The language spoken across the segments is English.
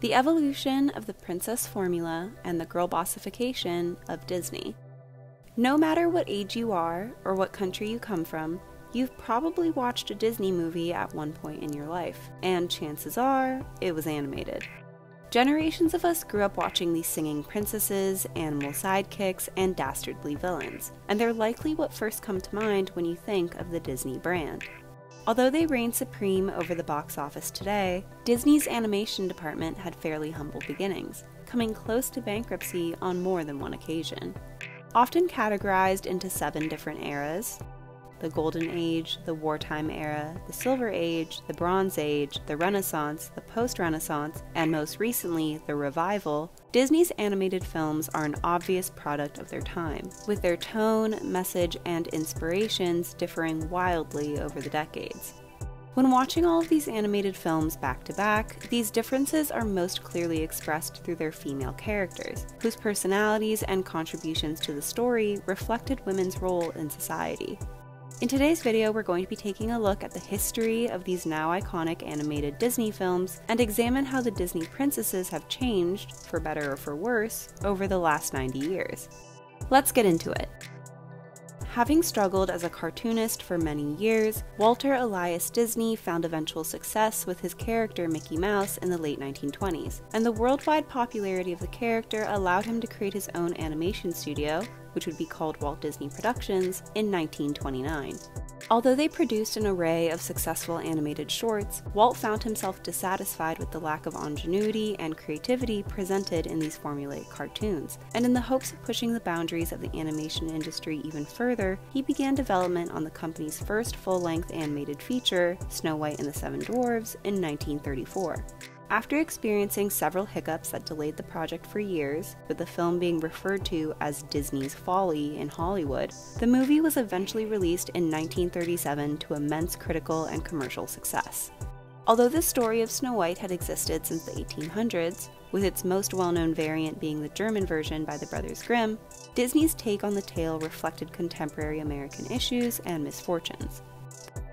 the evolution of the princess formula and the girl bossification of Disney. No matter what age you are or what country you come from, you've probably watched a Disney movie at one point in your life, and chances are it was animated. Generations of us grew up watching these singing princesses, animal sidekicks, and dastardly villains, and they're likely what first come to mind when you think of the Disney brand. Although they reign supreme over the box office today, Disney's animation department had fairly humble beginnings, coming close to bankruptcy on more than one occasion. Often categorized into 7 different eras: the Golden Age, the Wartime Era, the Silver Age, the Bronze Age, the Renaissance, the Post-Renaissance, and most recently, the Revival, Disney's animated films are an obvious product of their time, with their tone, message, and inspirations differing wildly over the decades. When watching all of these animated films back to back, these differences are most clearly expressed through their female characters, whose personalities and contributions to the story reflected women's role in society. In today's video, we're going to be taking a look at the history of these now iconic animated Disney films and examine how the Disney princesses have changed, for better or for worse, over the last 90 years. Let's get into it. Having struggled as a cartoonist for many years, Walter Elias Disney found eventual success with his character Mickey Mouse in the late 1920s, and the worldwide popularity of the character allowed him to create his own animation studio, which would be called Walt Disney Productions, in 1929. Although they produced an array of successful animated shorts, Walt found himself dissatisfied with the lack of ingenuity and creativity presented in these formulaic cartoons, and in the hopes of pushing the boundaries of the animation industry even further, he began development on the company's first full-length animated feature, Snow White and the Seven Dwarfs, in 1934. After experiencing several hiccups that delayed the project for years, with the film being referred to as Disney's Folly in Hollywood, the movie was eventually released in 1937 to immense critical and commercial success. Although the story of Snow White had existed since the 1800s, with its most well-known variant being the German version by the Brothers Grimm, Disney's take on the tale reflected contemporary American issues and misfortunes.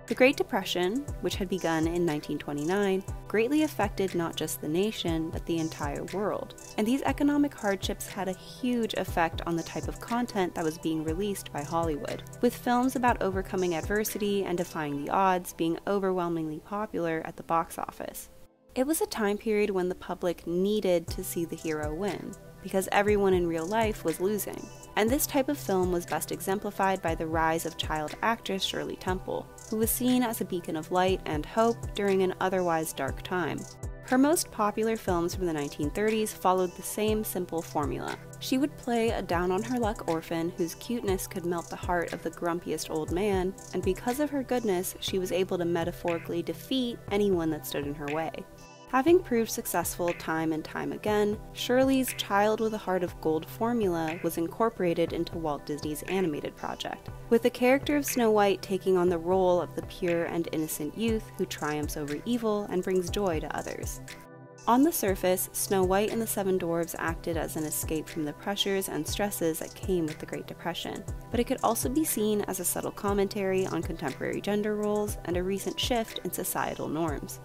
The Great Depression, which had begun in 1929, greatly affected not just the nation, but the entire world, and these economic hardships had a huge effect on the type of content that was being released by Hollywood, with films about overcoming adversity and defying the odds being overwhelmingly popular at the box office. It was a time period when the public needed to see the hero win, because everyone in real life was losing. And this type of film was best exemplified by the rise of child actress Shirley Temple, who was seen as a beacon of light and hope during an otherwise dark time. Her most popular films from the 1930s followed the same simple formula. She would play a down-on-her-luck orphan whose cuteness could melt the heart of the grumpiest old man, and because of her goodness, she was able to metaphorically defeat anyone that stood in her way. Having proved successful time and time again, Shirley's Child with a Heart of Gold formula was incorporated into Walt Disney's animated project, with the character of Snow White taking on the role of the pure and innocent youth who triumphs over evil and brings joy to others. On the surface, Snow White and the Seven Dwarfs acted as an escape from the pressures and stresses that came with the Great Depression, but it could also be seen as a subtle commentary on contemporary gender roles and a recent shift in societal norms.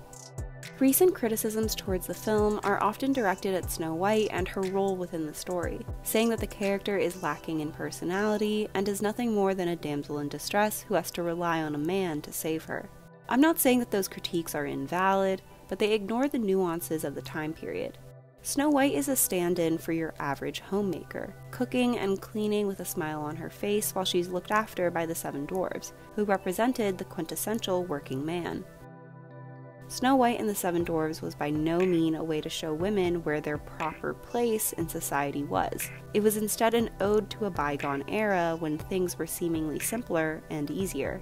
Recent criticisms towards the film are often directed at Snow White and her role within the story, saying that the character is lacking in personality and is nothing more than a damsel in distress who has to rely on a man to save her. I'm not saying that those critiques are invalid, but they ignore the nuances of the time period. Snow White is a stand-in for your average homemaker, cooking and cleaning with a smile on her face while she's looked after by the Seven Dwarfs, who represented the quintessential working man. Snow White and the Seven Dwarfs was by no means a way to show women where their proper place in society was. It was instead an ode to a bygone era when things were seemingly simpler and easier.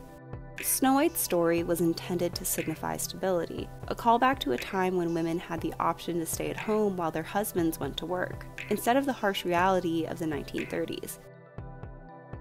Snow White's story was intended to signify stability, a callback to a time when women had the option to stay at home while their husbands went to work, instead of the harsh reality of the 1930s.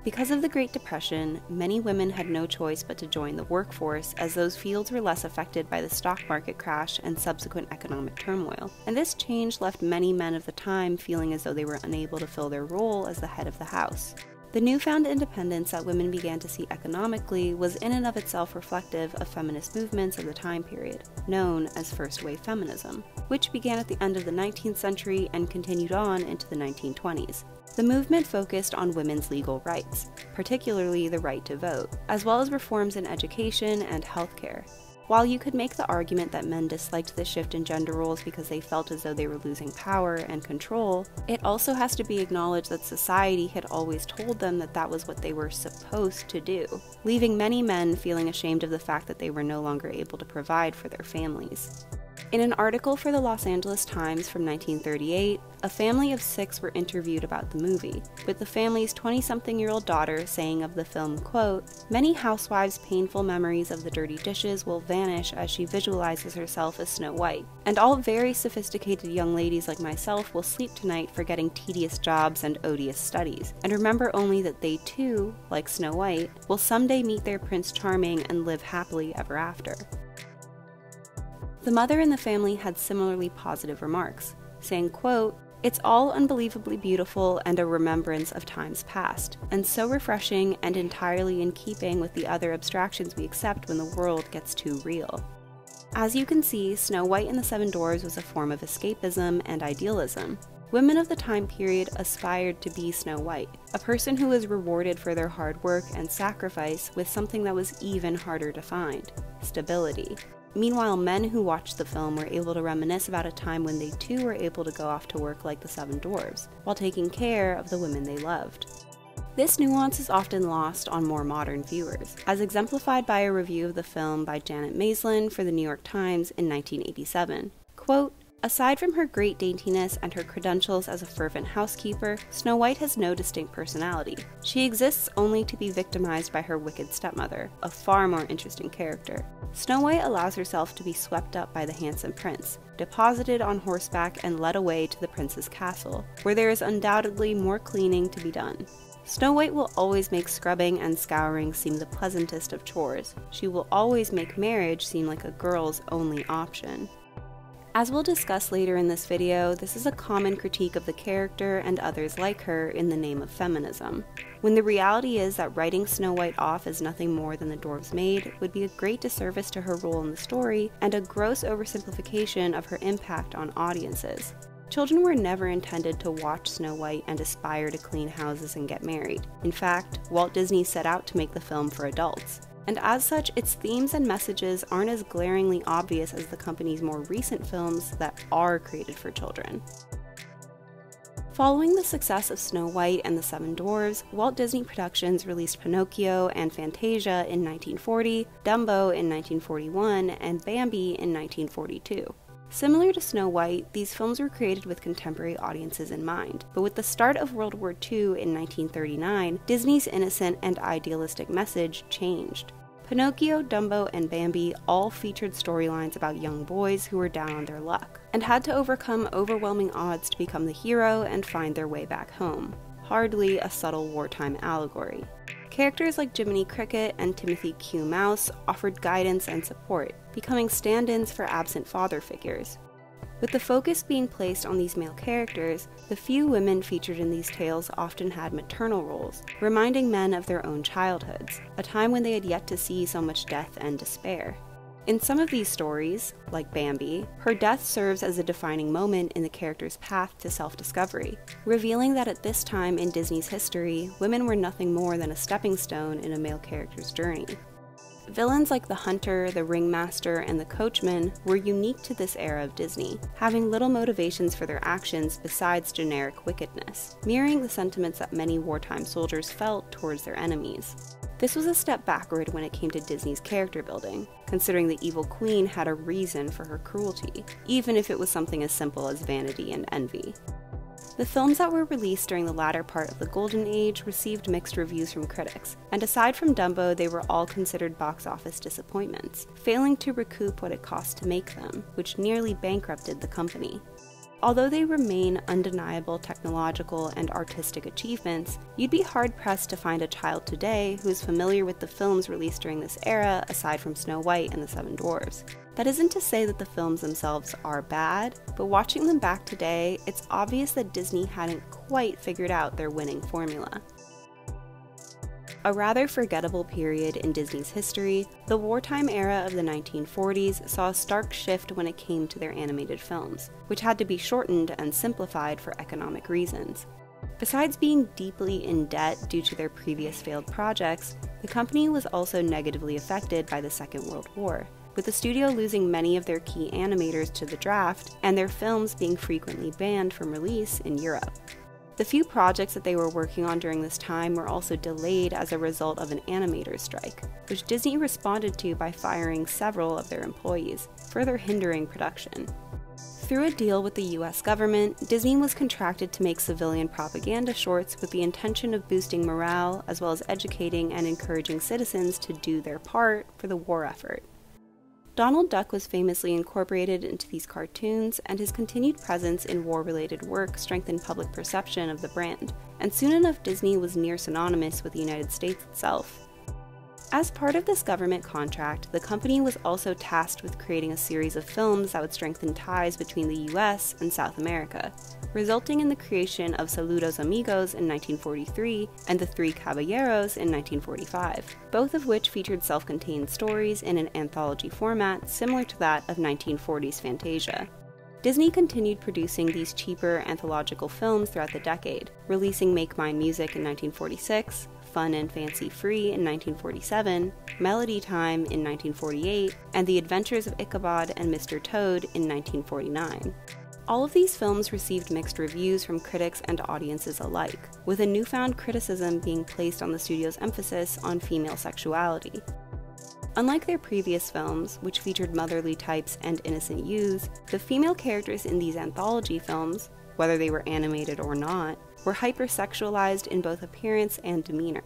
Because of the Great Depression, many women had no choice but to join the workforce, as those fields were less affected by the stock market crash and subsequent economic turmoil, and this change left many men of the time feeling as though they were unable to fill their role as the head of the house. The newfound independence that women began to see economically was in and of itself reflective of feminist movements of the time period, known as First Wave Feminism, which began at the end of the 19th century and continued on into the 1920s. The movement focused on women's legal rights, particularly the right to vote, as well as reforms in education and healthcare. While you could make the argument that men disliked the shift in gender roles because they felt as though they were losing power and control, it also has to be acknowledged that society had always told them that that was what they were supposed to do, leaving many men feeling ashamed of the fact that they were no longer able to provide for their families. In an article for the Los Angeles Times from 1938, a family of 6 were interviewed about the movie, with the family's 20-something-year-old daughter saying of the film, quote, "Many housewives' painful memories of the dirty dishes will vanish as she visualizes herself as Snow White, and all very sophisticated young ladies like myself will sleep tonight forgetting tedious jobs and odious studies, and remember only that they too, like Snow White, will someday meet their Prince Charming and live happily ever after." The mother in the family had similarly positive remarks, saying, quote, "It's all unbelievably beautiful and a remembrance of times past, and so refreshing and entirely in keeping with the other abstractions we accept when the world gets too real." As you can see, Snow White and the Seven Dwarfs was a form of escapism and idealism. Women of the time period aspired to be Snow White, a person who was rewarded for their hard work and sacrifice with something that was even harder to find: stability. Meanwhile, men who watched the film were able to reminisce about a time when they too were able to go off to work like the Seven Dwarfs, while taking care of the women they loved. This nuance is often lost on more modern viewers, as exemplified by a review of the film by Janet Maslin for the New York Times in 1987. Quote, "Aside from her great daintiness and her credentials as a fervent housekeeper, Snow White has no distinct personality. She exists only to be victimized by her wicked stepmother, a far more interesting character. Snow White allows herself to be swept up by the handsome prince, deposited on horseback and led away to the prince's castle, where there is undoubtedly more cleaning to be done. Snow White will always make scrubbing and scouring seem the pleasantest of chores. She will always make marriage seem like a girl's only option." As we'll discuss later in this video, this is a common critique of the character and others like her in the name of feminism, when the reality is that writing Snow White off as nothing more than the dwarf's maid would be a great disservice to her role in the story and a gross oversimplification of her impact on audiences. Children were never intended to watch Snow White and aspire to clean houses and get married. In fact, Walt Disney set out to make the film for adults. And as such, its themes and messages aren't as glaringly obvious as the company's more recent films that are created for children. Following the success of Snow White and the Seven Dwarfs, Walt Disney Productions released Pinocchio and Fantasia in 1940, Dumbo in 1941, and Bambi in 1942. Similar to Snow White, these films were created with contemporary audiences in mind, but with the start of World War II in 1939, Disney's innocent and idealistic message changed. Pinocchio, Dumbo, and Bambi all featured storylines about young boys who were down on their luck, and had to overcome overwhelming odds to become the hero and find their way back home. Hardly a subtle wartime allegory. Characters like Jiminy Cricket and Timothy Q. Mouse offered guidance and support, becoming stand-ins for absent father figures. With the focus being placed on these male characters, the few women featured in these tales often had maternal roles, reminding men of their own childhoods, a time when they had yet to see so much death and despair. In some of these stories, like Bambi, her death serves as a defining moment in the character's path to self-discovery, revealing that at this time in Disney's history, women were nothing more than a stepping stone in a male character's journey. Villains like the Hunter, the Ringmaster, and the Coachman were unique to this era of Disney, having little motivations for their actions besides generic wickedness, mirroring the sentiments that many wartime soldiers felt towards their enemies. This was a step backward when it came to Disney's character building, considering the evil queen had a reason for her cruelty, even if it was something as simple as vanity and envy. The films that were released during the latter part of the Golden Age received mixed reviews from critics, and aside from Dumbo, they were all considered box office disappointments, failing to recoup what it cost to make them, which nearly bankrupted the company. Although they remain undeniable technological and artistic achievements, you'd be hard-pressed to find a child today who is familiar with the films released during this era aside from Snow White and the Seven Dwarfs. That isn't to say that the films themselves are bad, but watching them back today, it's obvious that Disney hadn't quite figured out their winning formula. A rather forgettable period in Disney's history, the wartime era of the 1940s saw a stark shift when it came to their animated films, which had to be shortened and simplified for economic reasons. Besides being deeply in debt due to their previous failed projects, the company was also negatively affected by the Second World War, with the studio losing many of their key animators to the draft and their films being frequently banned from release in Europe. The few projects that they were working on during this time were also delayed as a result of an animator strike, which Disney responded to by firing several of their employees, further hindering production. Through a deal with the US government, Disney was contracted to make civilian propaganda shorts with the intention of boosting morale as well as educating and encouraging citizens to do their part for the war effort. Donald Duck was famously incorporated into these cartoons, and his continued presence in war-related work strengthened public perception of the brand, and soon enough Disney was near synonymous with the United States itself. As part of this government contract, the company was also tasked with creating a series of films that would strengthen ties between the US and South America, resulting in the creation of Saludos Amigos in 1943 and The Three Caballeros in 1945, both of which featured self-contained stories in an anthology format similar to that of 1940s Fantasia. Disney continued producing these cheaper anthological films throughout the decade, releasing Make Mine Music in 1946, Fun and Fancy Free in 1947, Melody Time in 1948, and The Adventures of Ichabod and Mr. Toad in 1949. All of these films received mixed reviews from critics and audiences alike, with a newfound criticism being placed on the studio's emphasis on female sexuality. Unlike their previous films, which featured motherly types and innocent youths, the female characters in these anthology films, whether they were animated or not, were hypersexualized in both appearance and demeanor.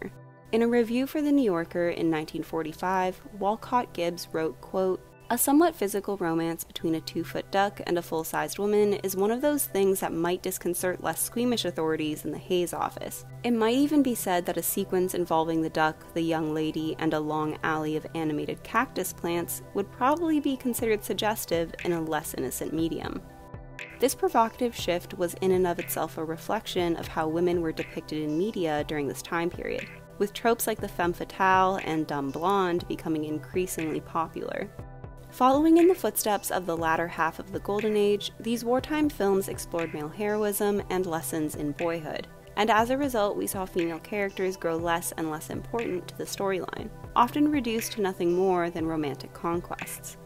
In a review for The New Yorker in 1945, Walcott Gibbs wrote, quote, "A somewhat physical romance between a 2-foot duck and a full-sized woman is one of those things that might disconcert less squeamish authorities in the Hays office. It might even be said that a sequence involving the duck, the young lady, and a long alley of animated cactus plants would probably be considered suggestive in a less innocent medium." This provocative shift was in and of itself a reflection of how women were depicted in media during this time period, with tropes like the femme fatale and dumb blonde becoming increasingly popular. Following in the footsteps of the latter half of the Golden Age, these wartime films explored male heroism and lessons in boyhood, and as a result we saw female characters grow less and less important to the storyline, often reduced to nothing more than romantic conquests.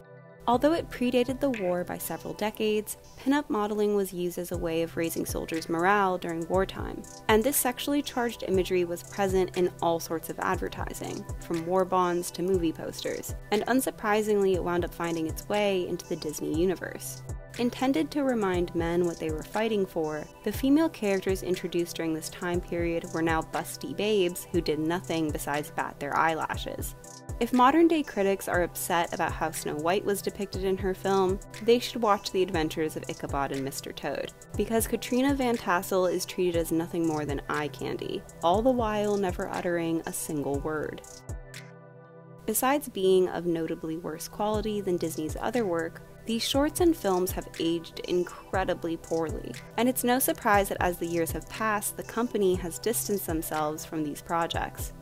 Although it predated the war by several decades, pinup modeling was used as a way of raising soldiers' morale during wartime, and this sexually charged imagery was present in all sorts of advertising, from war bonds to movie posters, and unsurprisingly it wound up finding its way into the Disney universe. Intended to remind men what they were fighting for, the female characters introduced during this time period were now busty babes who did nothing besides bat their eyelashes. If modern-day critics are upset about how Snow White was depicted in her film, they should watch The Adventures of Ichabod and Mr. Toad, because Katrina Van Tassel is treated as nothing more than eye candy, all the while never uttering a single word. Besides being of notably worse quality than Disney's other work, these shorts and films have aged incredibly poorly, and it's no surprise that as the years have passed, the company has distanced themselves from these projects.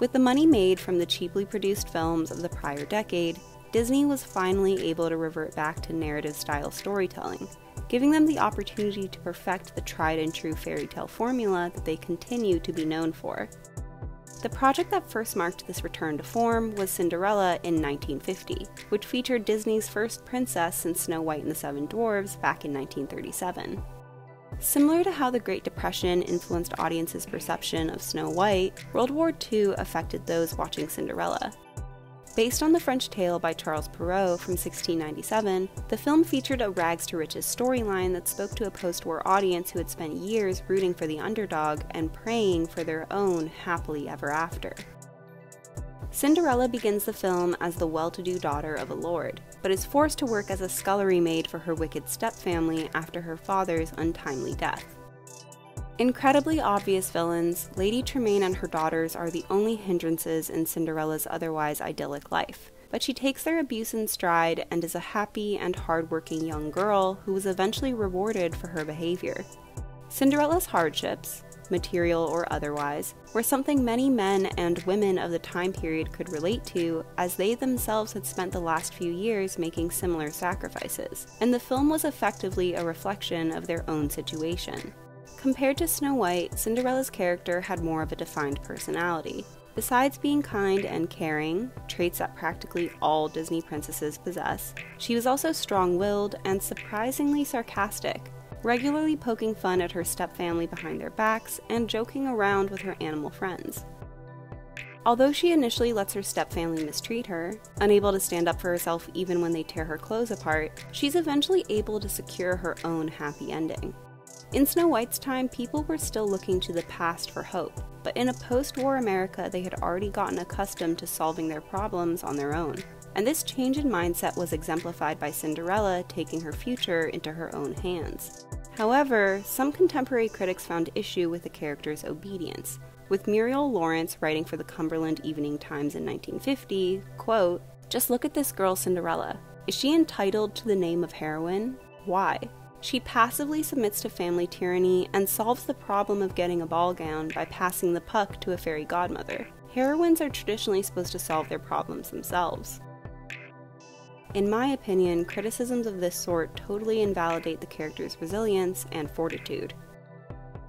With the money made from the cheaply produced films of the prior decade, Disney was finally able to revert back to narrative-style storytelling, giving them the opportunity to perfect the tried-and-true fairy tale formula that they continue to be known for. The project that first marked this return to form was Cinderella in 1950, which featured Disney's first princess since Snow White and the Seven Dwarfs back in 1937. Similar to how the Great Depression influenced audiences' perception of Snow White, World War II affected those watching Cinderella. Based on the French tale by Charles Perrault from 1697, the film featured a rags-to-riches storyline that spoke to a post-war audience who had spent years rooting for the underdog and praying for their own happily ever after. Cinderella begins the film as the well-to-do daughter of a lord, but is forced to work as a scullery maid for her wicked stepfamily after her father's untimely death. Incredibly obvious villains, Lady Tremaine and her daughters are the only hindrances in Cinderella's otherwise idyllic life, but she takes their abuse in stride and is a happy and hard-working young girl who was eventually rewarded for her behavior. Cinderella's hardships, material or otherwise, were something many men and women of the time period could relate to, as they themselves had spent the last few years making similar sacrifices, and the film was effectively a reflection of their own situation. Compared to Snow White, Cinderella's character had more of a defined personality. Besides being kind and caring, traits that practically all Disney princesses possess, she was also strong-willed and surprisingly sarcastic, regularly poking fun at her stepfamily behind their backs and joking around with her animal friends. Although she initially lets her stepfamily mistreat her, unable to stand up for herself even when they tear her clothes apart, she's eventually able to secure her own happy ending. In Snow White's time, people were still looking to the past for hope, but in a post-war America, they had already gotten accustomed to solving their problems on their own. And this change in mindset was exemplified by Cinderella taking her future into her own hands. However, some contemporary critics found issue with the character's obedience, with Muriel Lawrence writing for the Cumberland Evening Times in 1950, quote, "Just look at this girl Cinderella. Is she entitled to the name of heroine? Why? She passively submits to family tyranny and solves the problem of getting a ball gown by passing the puck to a fairy godmother. Heroines are traditionally supposed to solve their problems themselves." In my opinion, criticisms of this sort totally invalidate the character's resilience and fortitude.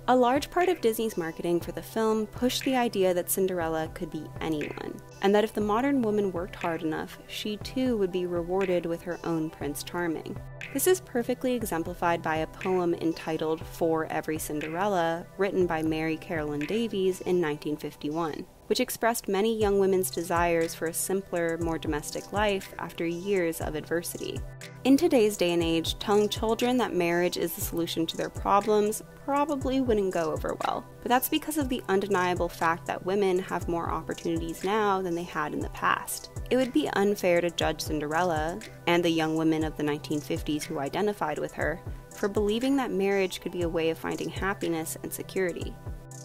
A large part of Disney's marketing for the film pushed the idea that Cinderella could be anyone, and that if the modern woman worked hard enough, she too would be rewarded with her own Prince Charming. This is perfectly exemplified by a poem entitled "For Every Cinderella," written by Mary Carolyn Davies in 1951, which expressed many young women's desires for a simpler, more domestic life after years of adversity. In today's day and age, telling children that marriage is the solution to their problems probably wouldn't go over well, but that's because of the undeniable fact that women have more opportunities now than they had in the past. It would be unfair to judge Cinderella, and the young women of the 1950s who identified with her, for believing that marriage could be a way of finding happiness and security.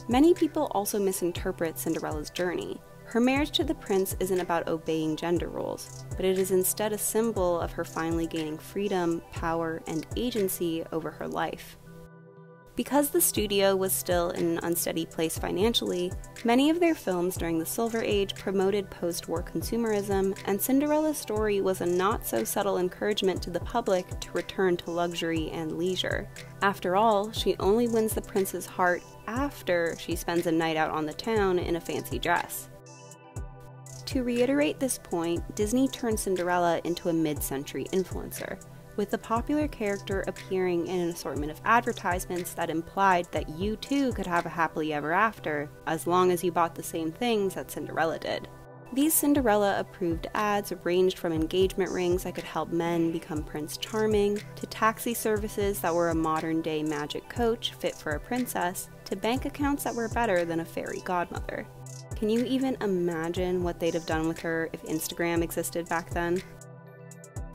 Many people also misinterpret Cinderella's journey. Her marriage to the prince isn't about obeying gender roles, but it is instead a symbol of her finally gaining freedom, power, and agency over her life. Because the studio was still in an unsteady place financially, many of their films during the Silver Age promoted post-war consumerism, and Cinderella's story was a not-so-subtle encouragement to the public to return to luxury and leisure. After all, she only wins the prince's heart after she spends a night out on the town in a fancy dress. To reiterate this point, Disney turned Cinderella into a mid-century influencer, with the popular character appearing in an assortment of advertisements that implied that you too could have a happily ever after, as long as you bought the same things that Cinderella did. These Cinderella-approved ads ranged from engagement rings that could help men become Prince Charming, to taxi services that were a modern-day magic coach fit for a princess, to bank accounts that were better than a fairy godmother. Can you even imagine what they'd have done with her if Instagram existed back then?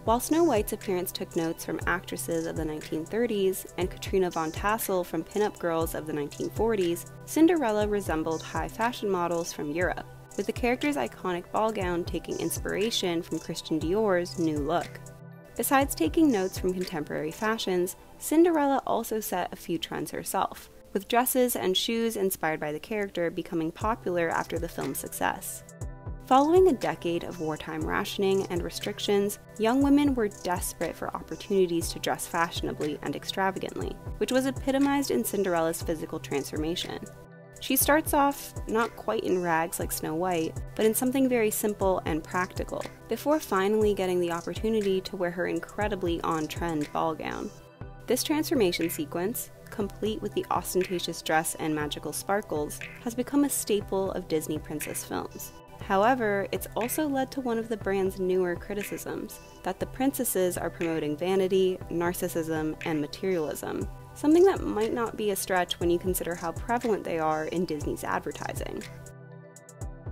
While Snow White's appearance took notes from actresses of the 1930s and Katrina von Tassel from pinup girls of the 1940s, Cinderella resembled high fashion models from Europe, with the character's iconic ball gown taking inspiration from Christian Dior's new look. Besides taking notes from contemporary fashions, Cinderella also set a few trends herself, with dresses and shoes inspired by the character becoming popular after the film's success. Following a decade of wartime rationing and restrictions, young women were desperate for opportunities to dress fashionably and extravagantly, which was epitomized in Cinderella's physical transformation. She starts off not quite in rags like Snow White, but in something very simple and practical, before finally getting the opportunity to wear her incredibly on-trend ball gown. This transformation sequence, complete with the ostentatious dress and magical sparkles, has become a staple of Disney princess films. However, it's also led to one of the brand's newer criticisms, that the princesses are promoting vanity, narcissism, and materialism, something that might not be a stretch when you consider how prevalent they are in Disney's advertising.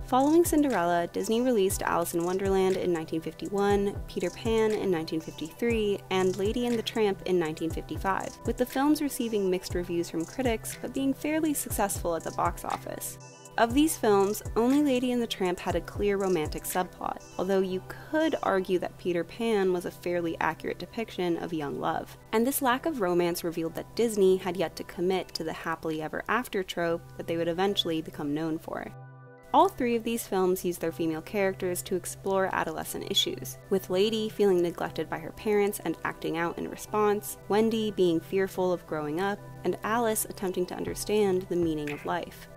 Following Cinderella, Disney released Alice in Wonderland in 1951, Peter Pan in 1953, and Lady and the Tramp in 1955, with the films receiving mixed reviews from critics but being fairly successful at the box office. Of these films, only Lady and the Tramp had a clear romantic subplot, although you could argue that Peter Pan was a fairly accurate depiction of young love. And this lack of romance revealed that Disney had yet to commit to the happily ever after trope that they would eventually become known for. All three of these films use their female characters to explore adolescent issues, with Lady feeling neglected by her parents and acting out in response, Wendy being fearful of growing up, and Alice attempting to understand the meaning of life.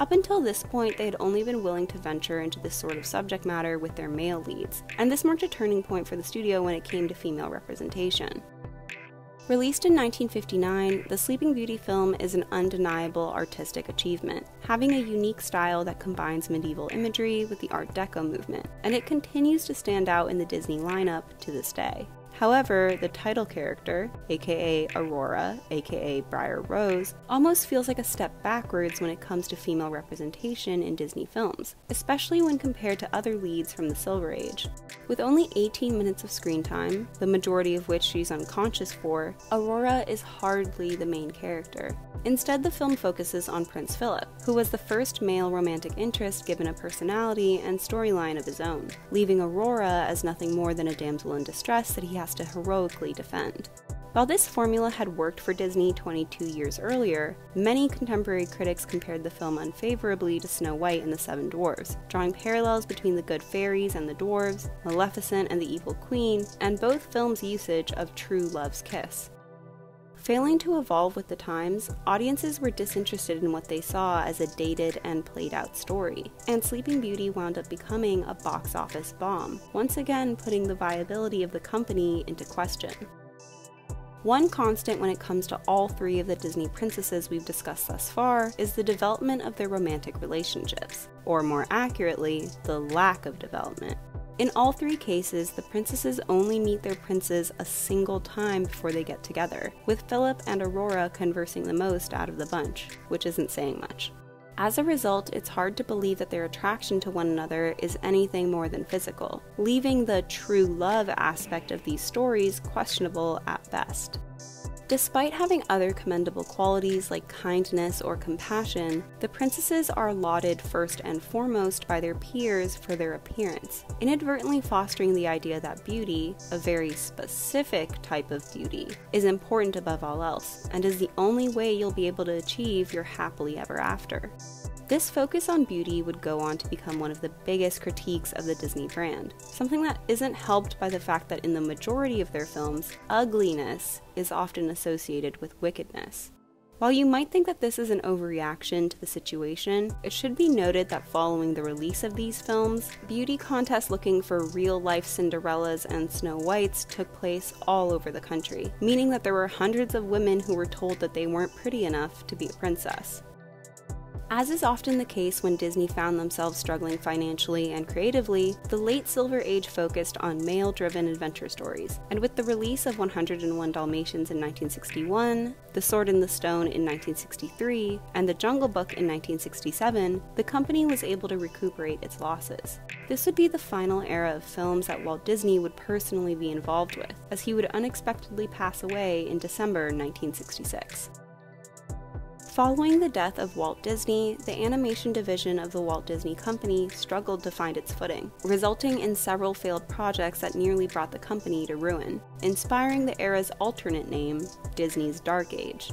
Up until this point, they had only been willing to venture into this sort of subject matter with their male leads, and this marked a turning point for the studio when it came to female representation. Released in 1959, the Sleeping Beauty film is an undeniable artistic achievement, having a unique style that combines medieval imagery with the Art Deco movement, and it continues to stand out in the Disney lineup to this day. However, the title character, aka Aurora, aka Briar Rose, almost feels like a step backwards when it comes to female representation in Disney films, especially when compared to other leads from the Silver Age. With only 18 minutes of screen time, the majority of which she's unconscious for, Aurora is hardly the main character. Instead, the film focuses on Prince Philip, who was the first male romantic interest given a personality and storyline of his own, leaving Aurora as nothing more than a damsel in distress that he has to heroically defend. While this formula had worked for Disney 22 years earlier, many contemporary critics compared the film unfavorably to Snow White and the Seven Dwarfs, drawing parallels between the good fairies and the dwarves, Maleficent and the evil queen, and both films' usage of true love's kiss. Failing to evolve with the times, audiences were disinterested in what they saw as a dated and played-out story, and Sleeping Beauty wound up becoming a box office bomb, once again putting the viability of the company into question. One constant when it comes to all three of the Disney princesses we've discussed thus far is the development of their romantic relationships, or more accurately, the lack of development. In all three cases, the princesses only meet their princes a single time before they get together, with Philip and Aurora conversing the most out of the bunch, which isn't saying much. As a result, it's hard to believe that their attraction to one another is anything more than physical, leaving the true love aspect of these stories questionable at best. Despite having other commendable qualities like kindness or compassion, the princesses are lauded first and foremost by their peers for their appearance, inadvertently fostering the idea that beauty, a very specific type of beauty, is important above all else, and is the only way you'll be able to achieve your happily ever after. This focus on beauty would go on to become one of the biggest critiques of the Disney brand, something that isn't helped by the fact that in the majority of their films, ugliness is often associated with wickedness. While you might think that this is an overreaction to the situation, it should be noted that following the release of these films, beauty contests looking for real-life Cinderellas and Snow Whites took place all over the country, meaning that there were hundreds of women who were told that they weren't pretty enough to be a princess. As is often the case when Disney found themselves struggling financially and creatively, the late Silver Age focused on male-driven adventure stories, and with the release of 101 Dalmatians in 1961, The Sword in the Stone in 1963, and The Jungle Book in 1967, the company was able to recuperate its losses. This would be the final era of films that Walt Disney would personally be involved with, as he would unexpectedly pass away in December 1966. Following the death of Walt Disney, the animation division of the Walt Disney Company struggled to find its footing, resulting in several failed projects that nearly brought the company to ruin, inspiring the era's alternate name, Disney's Dark Age.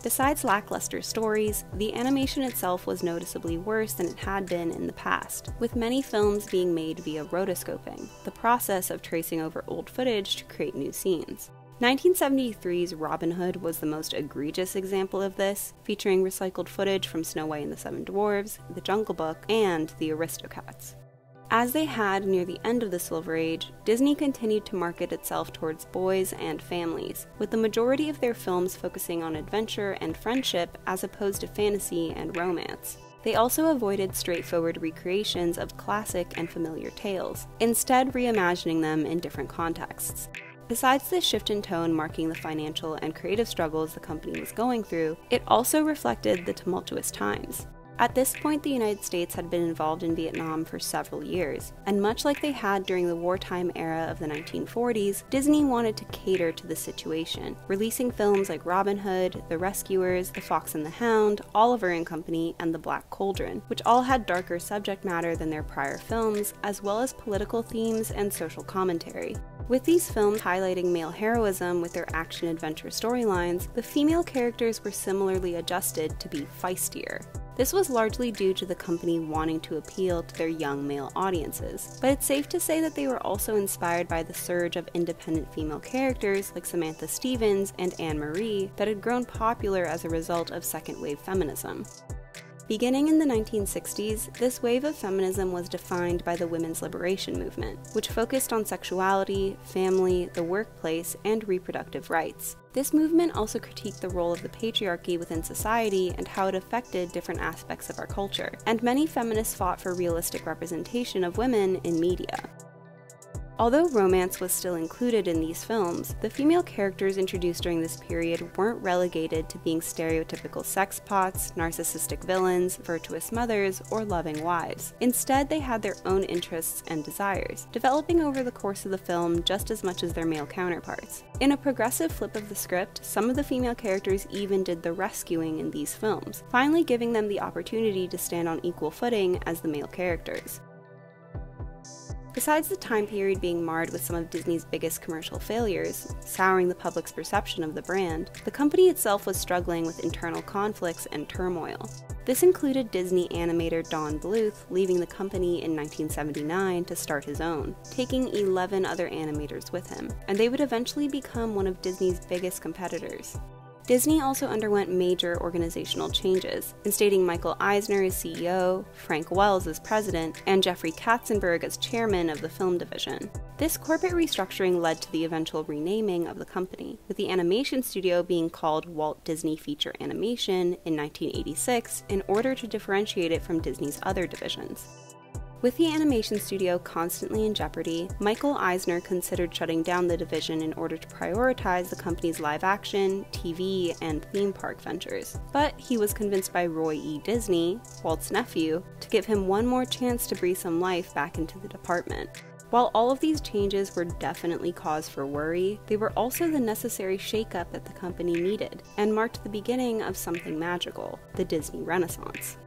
Besides lackluster stories, the animation itself was noticeably worse than it had been in the past, with many films being made via rotoscoping, the process of tracing over old footage to create new scenes. 1973's Robin Hood was the most egregious example of this, featuring recycled footage from Snow White and the Seven Dwarfs, The Jungle Book, and The Aristocats. As they had near the end of the Silver Age, Disney continued to market itself towards boys and families, with the majority of their films focusing on adventure and friendship as opposed to fantasy and romance. They also avoided straightforward recreations of classic and familiar tales, instead reimagining them in different contexts. Besides this shift in tone marking the financial and creative struggles the company was going through, it also reflected the tumultuous times. At this point, the United States had been involved in Vietnam for several years, and much like they had during the wartime era of the 1940s, Disney wanted to cater to the situation, releasing films like Robin Hood, The Rescuers, The Fox and the Hound, Oliver and Company, and The Black Cauldron, which all had darker subject matter than their prior films, as well as political themes and social commentary. With these films highlighting male heroism with their action-adventure storylines, the female characters were similarly adjusted to be feistier. This was largely due to the company wanting to appeal to their young male audiences, but it's safe to say that they were also inspired by the surge of independent female characters like Samantha Stevens and Anne Marie that had grown popular as a result of second-wave feminism. Beginning in the 1960s, this wave of feminism was defined by the women's liberation movement, which focused on sexuality, family, the workplace, and reproductive rights. This movement also critiqued the role of the patriarchy within society and how it affected different aspects of our culture, and many feminists fought for realistic representation of women in media. Although romance was still included in these films, the female characters introduced during this period weren't relegated to being stereotypical sexpots, narcissistic villains, virtuous mothers, or loving wives. Instead, they had their own interests and desires, developing over the course of the film just as much as their male counterparts. In a progressive flip of the script, some of the female characters even did the rescuing in these films, finally giving them the opportunity to stand on equal footing as the male characters. Besides the time period being marred with some of Disney's biggest commercial failures, souring the public's perception of the brand, the company itself was struggling with internal conflicts and turmoil. This included Disney animator Don Bluth leaving the company in 1979 to start his own, taking 11 other animators with him, and they would eventually become one of Disney's biggest competitors. Disney also underwent major organizational changes, instating Michael Eisner as CEO, Frank Wells as president, and Jeffrey Katzenberg as chairman of the film division. This corporate restructuring led to the eventual renaming of the company, with the animation studio being called Walt Disney Feature Animation in 1986 in order to differentiate it from Disney's other divisions. With the animation studio constantly in jeopardy, Michael Eisner considered shutting down the division in order to prioritize the company's live-action, TV, and theme park ventures. But he was convinced by Roy E. Disney, Walt's nephew, to give him one more chance to breathe some life back into the department. While all of these changes were definitely cause for worry, they were also the necessary shakeup that the company needed, and marked the beginning of something magical, the Disney Renaissance.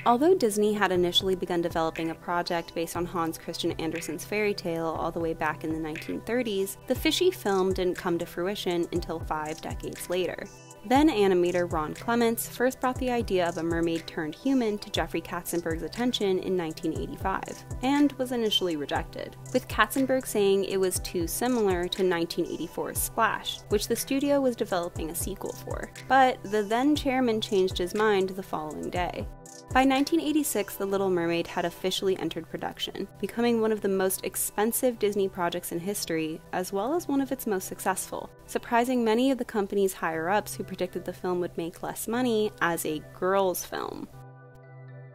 Although Disney had initially begun developing a project based on Hans Christian Andersen's fairy tale all the way back in the 1930s, the fishy film didn't come to fruition until 5 decades later. Then animator Ron Clements first brought the idea of a mermaid turned human to Jeffrey Katzenberg's attention in 1985, and was initially rejected, with Katzenberg saying it was too similar to 1984's Splash, which the studio was developing a sequel for. But the then chairman changed his mind the following day. By 1986, The Little Mermaid had officially entered production, becoming one of the most expensive Disney projects in history, as well as one of its most successful, surprising many of the company's higher-ups who predicted the film would make less money as a girls' film.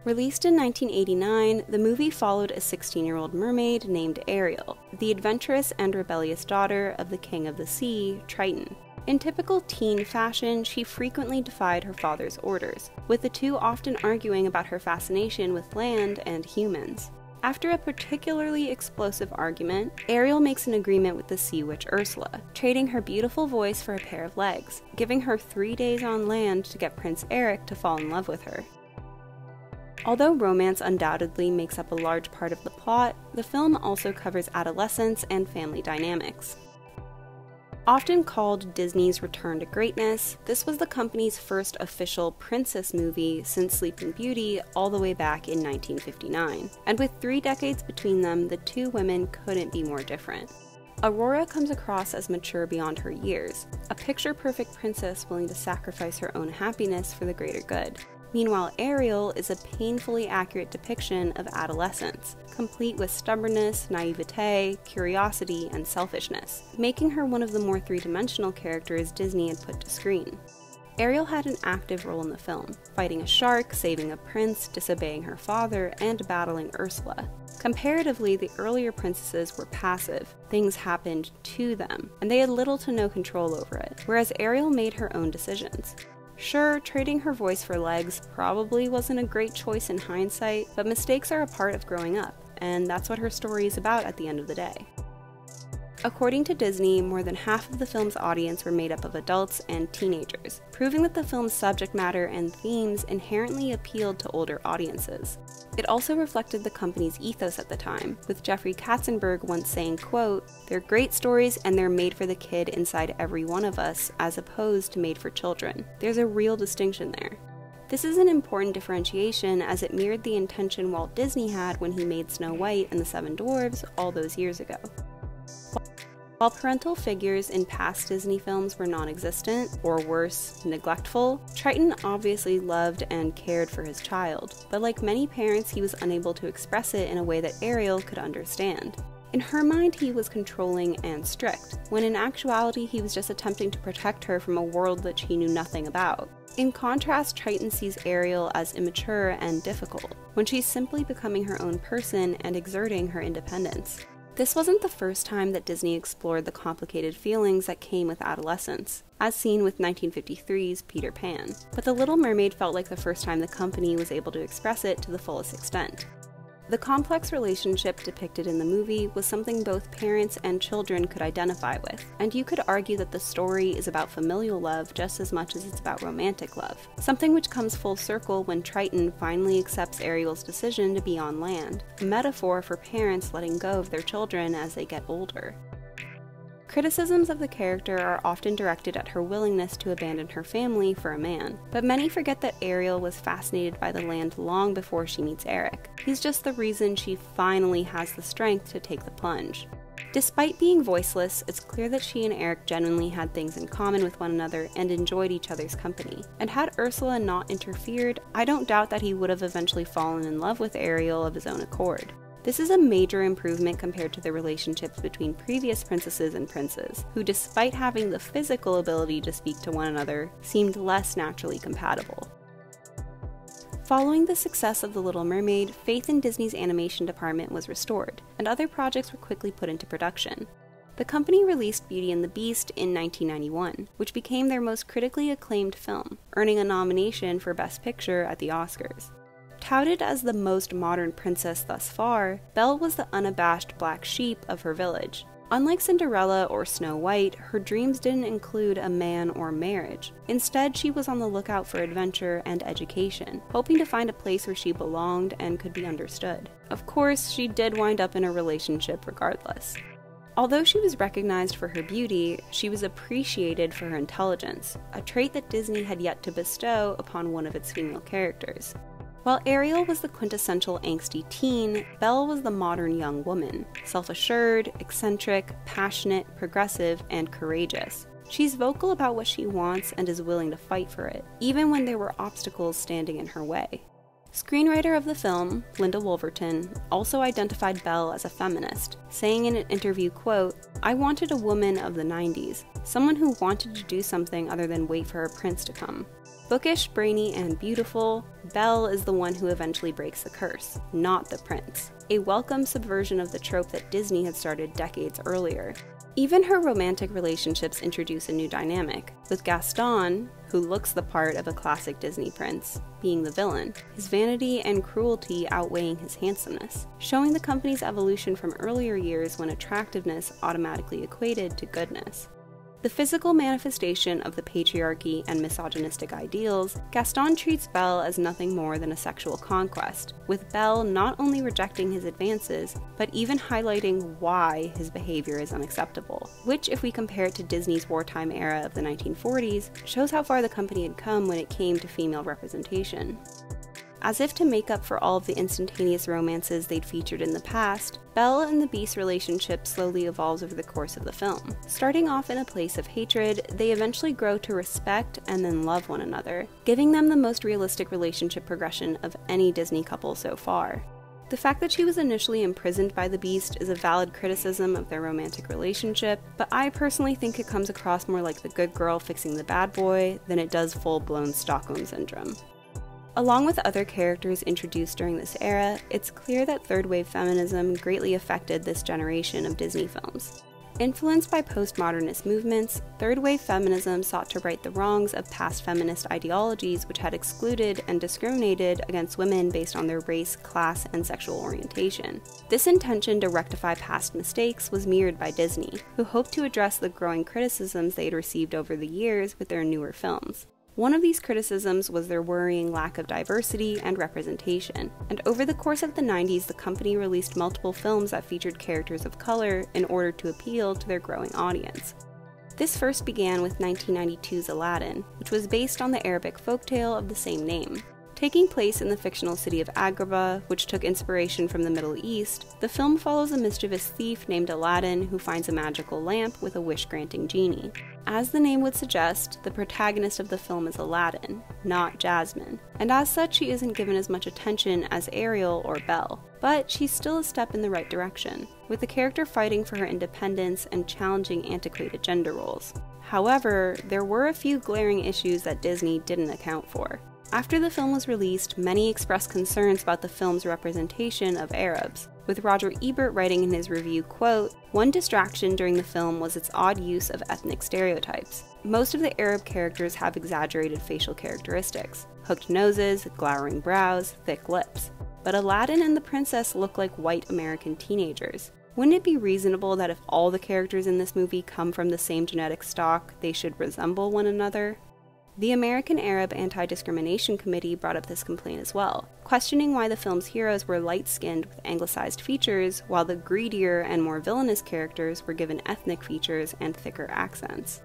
Released in 1989, the movie followed a 16-year-old mermaid named Ariel, the adventurous and rebellious daughter of the King of the Sea, Triton. In typical teen fashion, she frequently defied her father's orders, with the two often arguing about her fascination with land and humans. After a particularly explosive argument, Ariel makes an agreement with the sea witch Ursula, trading her beautiful voice for a pair of legs, giving her 3 days on land to get Prince Eric to fall in love with her. Although romance undoubtedly makes up a large part of the plot, the film also covers adolescence and family dynamics. Often called Disney's Return to Greatness, this was the company's first official princess movie since Sleeping Beauty all the way back in 1959. And with 3 decades between them, the two women couldn't be more different. Aurora comes across as mature beyond her years, a picture-perfect princess willing to sacrifice her own happiness for the greater good. Meanwhile, Ariel is a painfully accurate depiction of adolescence, complete with stubbornness, naivete, curiosity, and selfishness, making her one of the more three-dimensional characters Disney had put to screen. Ariel had an active role in the film, fighting a shark, saving a prince, disobeying her father, and battling Ursula. Comparatively, the earlier princesses were passive. Things happened to them, and they had little to no control over it, whereas Ariel made her own decisions. Sure, trading her voice for legs probably wasn't a great choice in hindsight, but mistakes are a part of growing up, and that's what her story is about at the end of the day. According to Disney, more than half of the film's audience were made up of adults and teenagers, proving that the film's subject matter and themes inherently appealed to older audiences. It also reflected the company's ethos at the time, with Jeffrey Katzenberg once saying, quote, "They're great stories and they're made for the kid inside every one of us, as opposed to made for children. There's a real distinction there." This is an important differentiation as it mirrored the intention Walt Disney had when he made Snow White and the Seven Dwarfs all those years ago. While parental figures in past Disney films were non-existent, or worse, neglectful, Triton obviously loved and cared for his child, but like many parents, he was unable to express it in a way that Ariel could understand. In her mind, he was controlling and strict, when in actuality he was just attempting to protect her from a world that she knew nothing about. In contrast, Triton sees Ariel as immature and difficult, when she's simply becoming her own person and exerting her independence. This wasn't the first time that Disney explored the complicated feelings that came with adolescence, as seen with 1953's Peter Pan, but The Little Mermaid felt like the first time the company was able to express it to the fullest extent. The complex relationship depicted in the movie was something both parents and children could identify with, and you could argue that the story is about familial love just as much as it's about romantic love, something which comes full circle when Triton finally accepts Ariel's decision to be on land, a metaphor for parents letting go of their children as they get older. Criticisms of the character are often directed at her willingness to abandon her family for a man, but many forget that Ariel was fascinated by the land long before she meets Eric. He's just the reason she finally has the strength to take the plunge. Despite being voiceless, it's clear that she and Eric genuinely had things in common with one another and enjoyed each other's company. And had Ursula not interfered, I don't doubt that he would have eventually fallen in love with Ariel of his own accord. This is a major improvement compared to the relationships between previous princesses and princes, who despite having the physical ability to speak to one another, seemed less naturally compatible. Following the success of The Little Mermaid, faith in Disney's animation department was restored, and other projects were quickly put into production. The company released Beauty and the Beast in 1991, which became their most critically acclaimed film, earning a nomination for Best Picture at the Oscars. Touted as the most modern princess thus far, Belle was the unabashed black sheep of her village. Unlike Cinderella or Snow White, her dreams didn't include a man or marriage. Instead, she was on the lookout for adventure and education, hoping to find a place where she belonged and could be understood. Of course, she did wind up in a relationship regardless. Although she was recognized for her beauty, she was appreciated for her intelligence, a trait that Disney had yet to bestow upon one of its female characters. While Ariel was the quintessential angsty teen, Belle was the modern young woman, self-assured, eccentric, passionate, progressive, and courageous. She's vocal about what she wants and is willing to fight for it, even when there were obstacles standing in her way. Screenwriter of the film, Linda Wolverton, also identified Belle as a feminist, saying in an interview, quote, "I wanted a woman of the 90s, someone who wanted to do something other than wait for a prince to come." Bookish, brainy, and beautiful, Belle is the one who eventually breaks the curse, not the prince, a welcome subversion of the trope that Disney had started decades earlier. Even her romantic relationships introduce a new dynamic, with Gaston, who looks the part of a classic Disney prince, being the villain, his vanity and cruelty outweighing his handsomeness, showing the company's evolution from earlier years when attractiveness automatically equated to goodness. The physical manifestation of the patriarchy and misogynistic ideals, Gaston treats Belle as nothing more than a sexual conquest, with Belle not only rejecting his advances, but even highlighting why his behavior is unacceptable, which, if we compare it to Disney's wartime era of the 1940s, shows how far the company had come when it came to female representation. As if to make up for all of the instantaneous romances they'd featured in the past, Belle and the Beast's relationship slowly evolves over the course of the film. Starting off in a place of hatred, they eventually grow to respect and then love one another, giving them the most realistic relationship progression of any Disney couple so far. The fact that she was initially imprisoned by the Beast is a valid criticism of their romantic relationship, but I personally think it comes across more like the good girl fixing the bad boy than it does full-blown Stockholm Syndrome. Along with other characters introduced during this era, it's clear that third-wave feminism greatly affected this generation of Disney films. Influenced by postmodernist movements, third-wave feminism sought to right the wrongs of past feminist ideologies which had excluded and discriminated against women based on their race, class, and sexual orientation. This intention to rectify past mistakes was mirrored by Disney, who hoped to address the growing criticisms they had received over the years with their newer films. One of these criticisms was their worrying lack of diversity and representation, and over the course of the 90s, the company released multiple films that featured characters of color in order to appeal to their growing audience. This first began with 1992's Aladdin, which was based on the Arabic folktale of the same name. Taking place in the fictional city of Agrabah, which took inspiration from the Middle East, the film follows a mischievous thief named Aladdin who finds a magical lamp with a wish-granting genie. As the name would suggest, the protagonist of the film is Aladdin, not Jasmine, and as such she isn't given as much attention as Ariel or Belle. But she's still a step in the right direction, with the character fighting for her independence and challenging antiquated gender roles. However, there were a few glaring issues that Disney didn't account for. After the film was released, many expressed concerns about the film's representation of Arabs, with Roger Ebert writing in his review, quote, "One distraction during the film was its odd use of ethnic stereotypes. Most of the Arab characters have exaggerated facial characteristics, hooked noses, glowering brows, thick lips. But Aladdin and the princess look like white American teenagers. Wouldn't it be reasonable that if all the characters in this movie come from the same genetic stock, they should resemble one another?" The American Arab Anti-Discrimination Committee brought up this complaint as well, questioning why the film's heroes were light-skinned with anglicized features, while the greedier and more villainous characters were given ethnic features and thicker accents.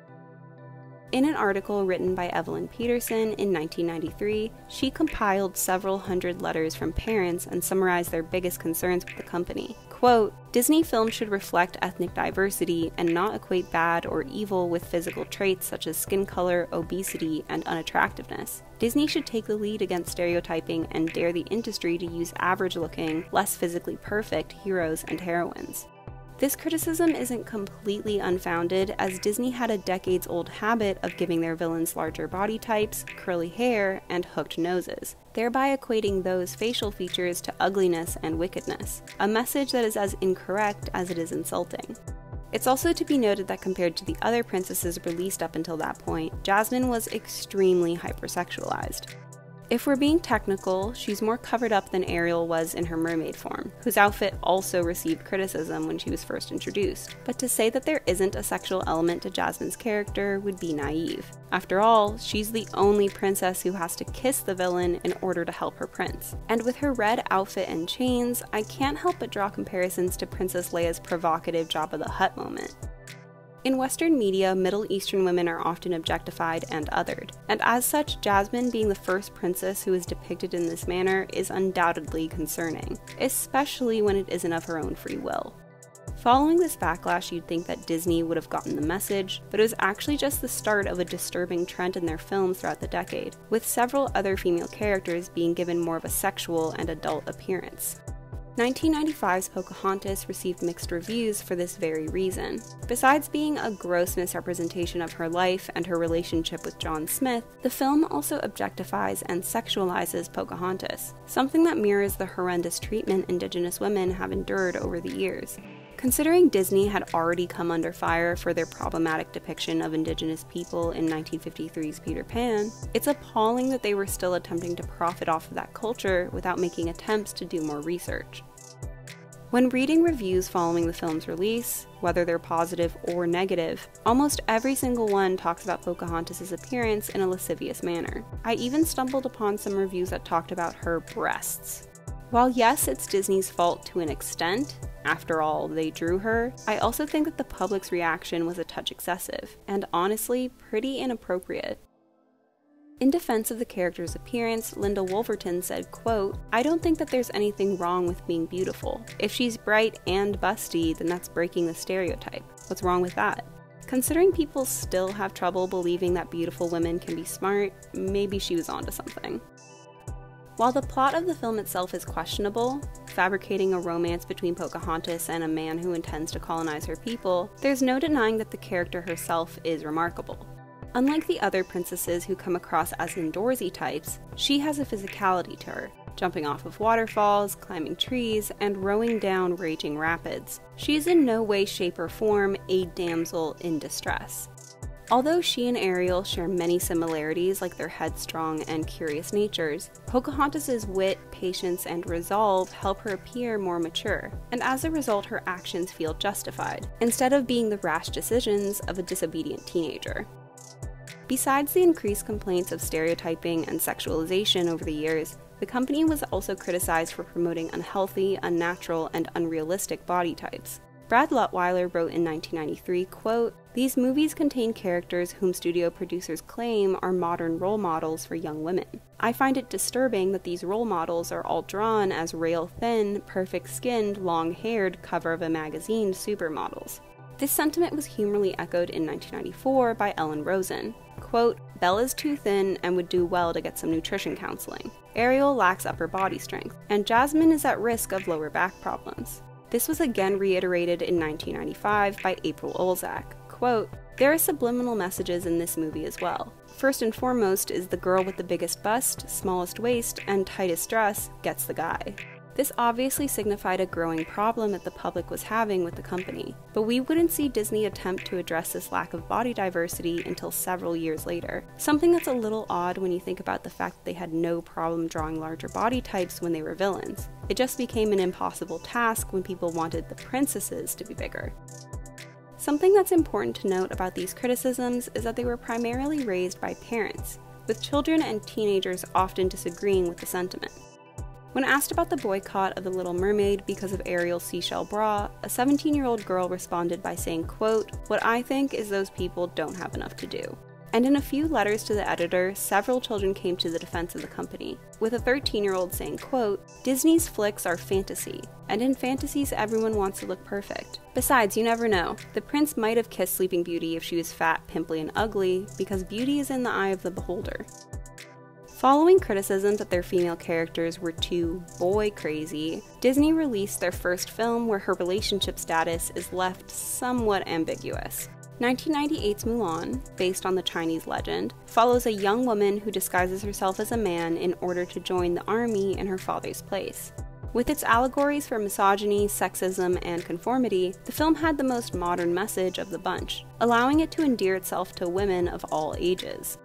In an article written by Evelyn Peterson in 1993, she compiled several hundred letters from parents and summarized their biggest concerns with the company. Quote, "Disney films should reflect ethnic diversity and not equate bad or evil with physical traits such as skin color, obesity, and unattractiveness. Disney should take the lead against stereotyping and dare the industry to use average-looking, less physically perfect heroes and heroines." This criticism isn't completely unfounded, as Disney had a decades-old habit of giving their villains larger body types, curly hair, and hooked noses, thereby equating those facial features to ugliness and wickedness, a message that is as incorrect as it is insulting. It's also to be noted that compared to the other princesses released up until that point, Jasmine was extremely hypersexualized. If we're being technical, she's more covered up than Ariel was in her mermaid form, whose outfit also received criticism when she was first introduced. But to say that there isn't a sexual element to Jasmine's character would be naive. After all, she's the only princess who has to kiss the villain in order to help her prince. And with her red outfit and chains, I can't help but draw comparisons to Princess Leia's provocative Jabba the Hutt moment. In Western media, Middle Eastern women are often objectified and othered, and as such, Jasmine being the first princess who is depicted in this manner is undoubtedly concerning, especially when it isn't of her own free will. Following this backlash, you'd think that Disney would have gotten the message, but it was actually just the start of a disturbing trend in their films throughout the decade, with several other female characters being given more of a sexual and adult appearance. 1995's Pocahontas received mixed reviews for this very reason. Besides being a gross misrepresentation of her life and her relationship with John Smith, the film also objectifies and sexualizes Pocahontas, something that mirrors the horrendous treatment Indigenous women have endured over the years. Considering Disney had already come under fire for their problematic depiction of Indigenous people in 1953's Peter Pan, it's appalling that they were still attempting to profit off of that culture without making attempts to do more research. When reading reviews following the film's release, whether they're positive or negative, almost every single one talks about Pocahontas' appearance in a lascivious manner. I even stumbled upon some reviews that talked about her breasts. While yes, it's Disney's fault to an extent, after all, they drew her, I also think that the public's reaction was a touch excessive, and honestly, pretty inappropriate. In defense of the character's appearance, Linda Wolverton said, quote, "I don't think that there's anything wrong with being beautiful. If she's bright and busty, then that's breaking the stereotype. What's wrong with that? Considering people still have trouble believing that beautiful women can be smart, maybe she was onto something." While the plot of the film itself is questionable, fabricating a romance between Pocahontas and a man who intends to colonize her people, there's no denying that the character herself is remarkable. Unlike the other princesses who come across as indoorsy types, she has a physicality to her, jumping off of waterfalls, climbing trees, and rowing down raging rapids. She is in no way, shape, or form a damsel in distress. Although she and Ariel share many similarities like their headstrong and curious natures, Pocahontas' wit, patience, and resolve help her appear more mature, and as a result her actions feel justified, instead of being the rash decisions of a disobedient teenager. Besides the increased complaints of stereotyping and sexualization over the years, the company was also criticized for promoting unhealthy, unnatural, and unrealistic body types. Brad Lutweiler wrote in 1993, quote, "These movies contain characters whom studio producers claim are modern role models for young women. I find it disturbing that these role models are all drawn as rail-thin, perfect-skinned, long-haired, cover-of-a-magazine supermodels." This sentiment was humorously echoed in 1994 by Ellen Rosen. Quote, "Belle is too thin and would do well to get some nutrition counseling. Ariel lacks upper body strength, and Jasmine is at risk of lower back problems." This was again reiterated in 1995 by April Olzak. Quote, "There are subliminal messages in this movie as well. First and foremost is the girl with the biggest bust, smallest waist, and tightest dress gets the guy." This obviously signified a growing problem that the public was having with the company, but we wouldn't see Disney attempt to address this lack of body diversity until several years later. Something that's a little odd when you think about the fact that they had no problem drawing larger body types when they were villains. It just became an impossible task when people wanted the princesses to be bigger. Something that's important to note about these criticisms is that they were primarily raised by parents, with children and teenagers often disagreeing with the sentiment. When asked about the boycott of The Little Mermaid because of Ariel's seashell bra, a 17-year-old girl responded by saying, quote, "What I think is those people don't have enough to do." And in a few letters to the editor, several children came to the defense of the company, with a 13-year-old saying, quote, "Disney's flicks are fantasy, and in fantasies everyone wants to look perfect. Besides, you never know. The prince might have kissed Sleeping Beauty if she was fat, pimply, and ugly, because beauty is in the eye of the beholder." Following criticisms that their female characters were too boy-crazy, Disney released their first film where her relationship status is left somewhat ambiguous. 1998's Mulan, based on the Chinese legend, follows a young woman who disguises herself as a man in order to join the army in her father's place. With its allegories for misogyny, sexism, and conformity, the film had the most modern message of the bunch, allowing it to endear itself to women of all ages.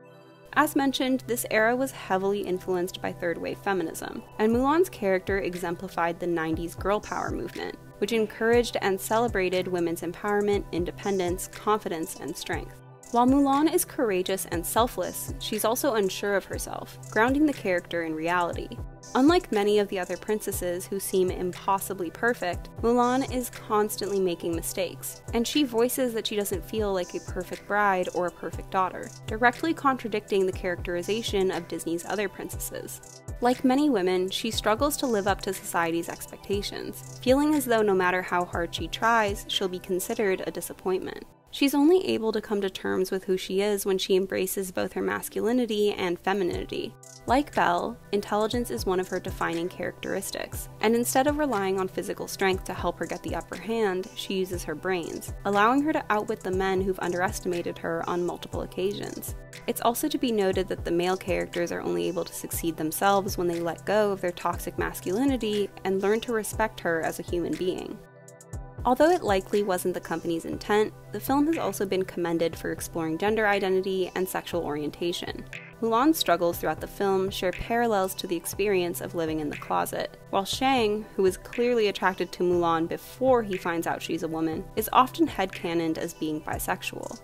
As mentioned, this era was heavily influenced by third-wave feminism, and Mulan's character exemplified the 90s girl power movement, which encouraged and celebrated women's empowerment, independence, confidence, and strength. While Mulan is courageous and selfless, she's also unsure of herself, grounding the character in reality. Unlike many of the other princesses who seem impossibly perfect, Mulan is constantly making mistakes, and she voices that she doesn't feel like a perfect bride or a perfect daughter, directly contradicting the characterization of Disney's other princesses. Like many women, she struggles to live up to society's expectations, feeling as though no matter how hard she tries, she'll be considered a disappointment. She's only able to come to terms with who she is when she embraces both her masculinity and femininity. Like Belle, intelligence is one of her defining characteristics, and instead of relying on physical strength to help her get the upper hand, she uses her brains, allowing her to outwit the men who've underestimated her on multiple occasions. It's also to be noted that the male characters are only able to succeed themselves when they let go of their toxic masculinity and learn to respect her as a human being. Although it likely wasn't the company's intent, the film has also been commended for exploring gender identity and sexual orientation. Mulan's struggles throughout the film share parallels to the experience of living in the closet, while Shang, who is clearly attracted to Mulan before he finds out she's a woman, is often headcanoned as being bisexual.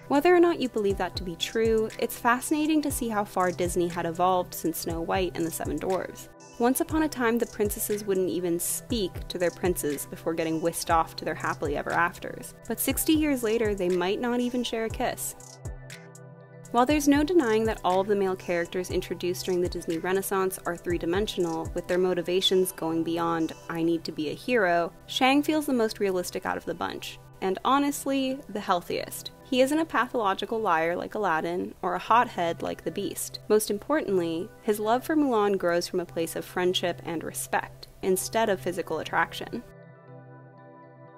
Whether or not you believe that to be true, it's fascinating to see how far Disney had evolved since Snow White and the Seven Dwarfs. Once upon a time, the princesses wouldn't even speak to their princes before getting whisked off to their happily ever afters. But 60 years later, they might not even share a kiss. While there's no denying that all of the male characters introduced during the Disney Renaissance are three-dimensional, with their motivations going beyond, I need to be a hero, Shang feels the most realistic out of the bunch, and honestly, the healthiest. He isn't a pathological liar like Aladdin, or a hothead like the Beast. Most importantly, his love for Mulan grows from a place of friendship and respect, instead of physical attraction.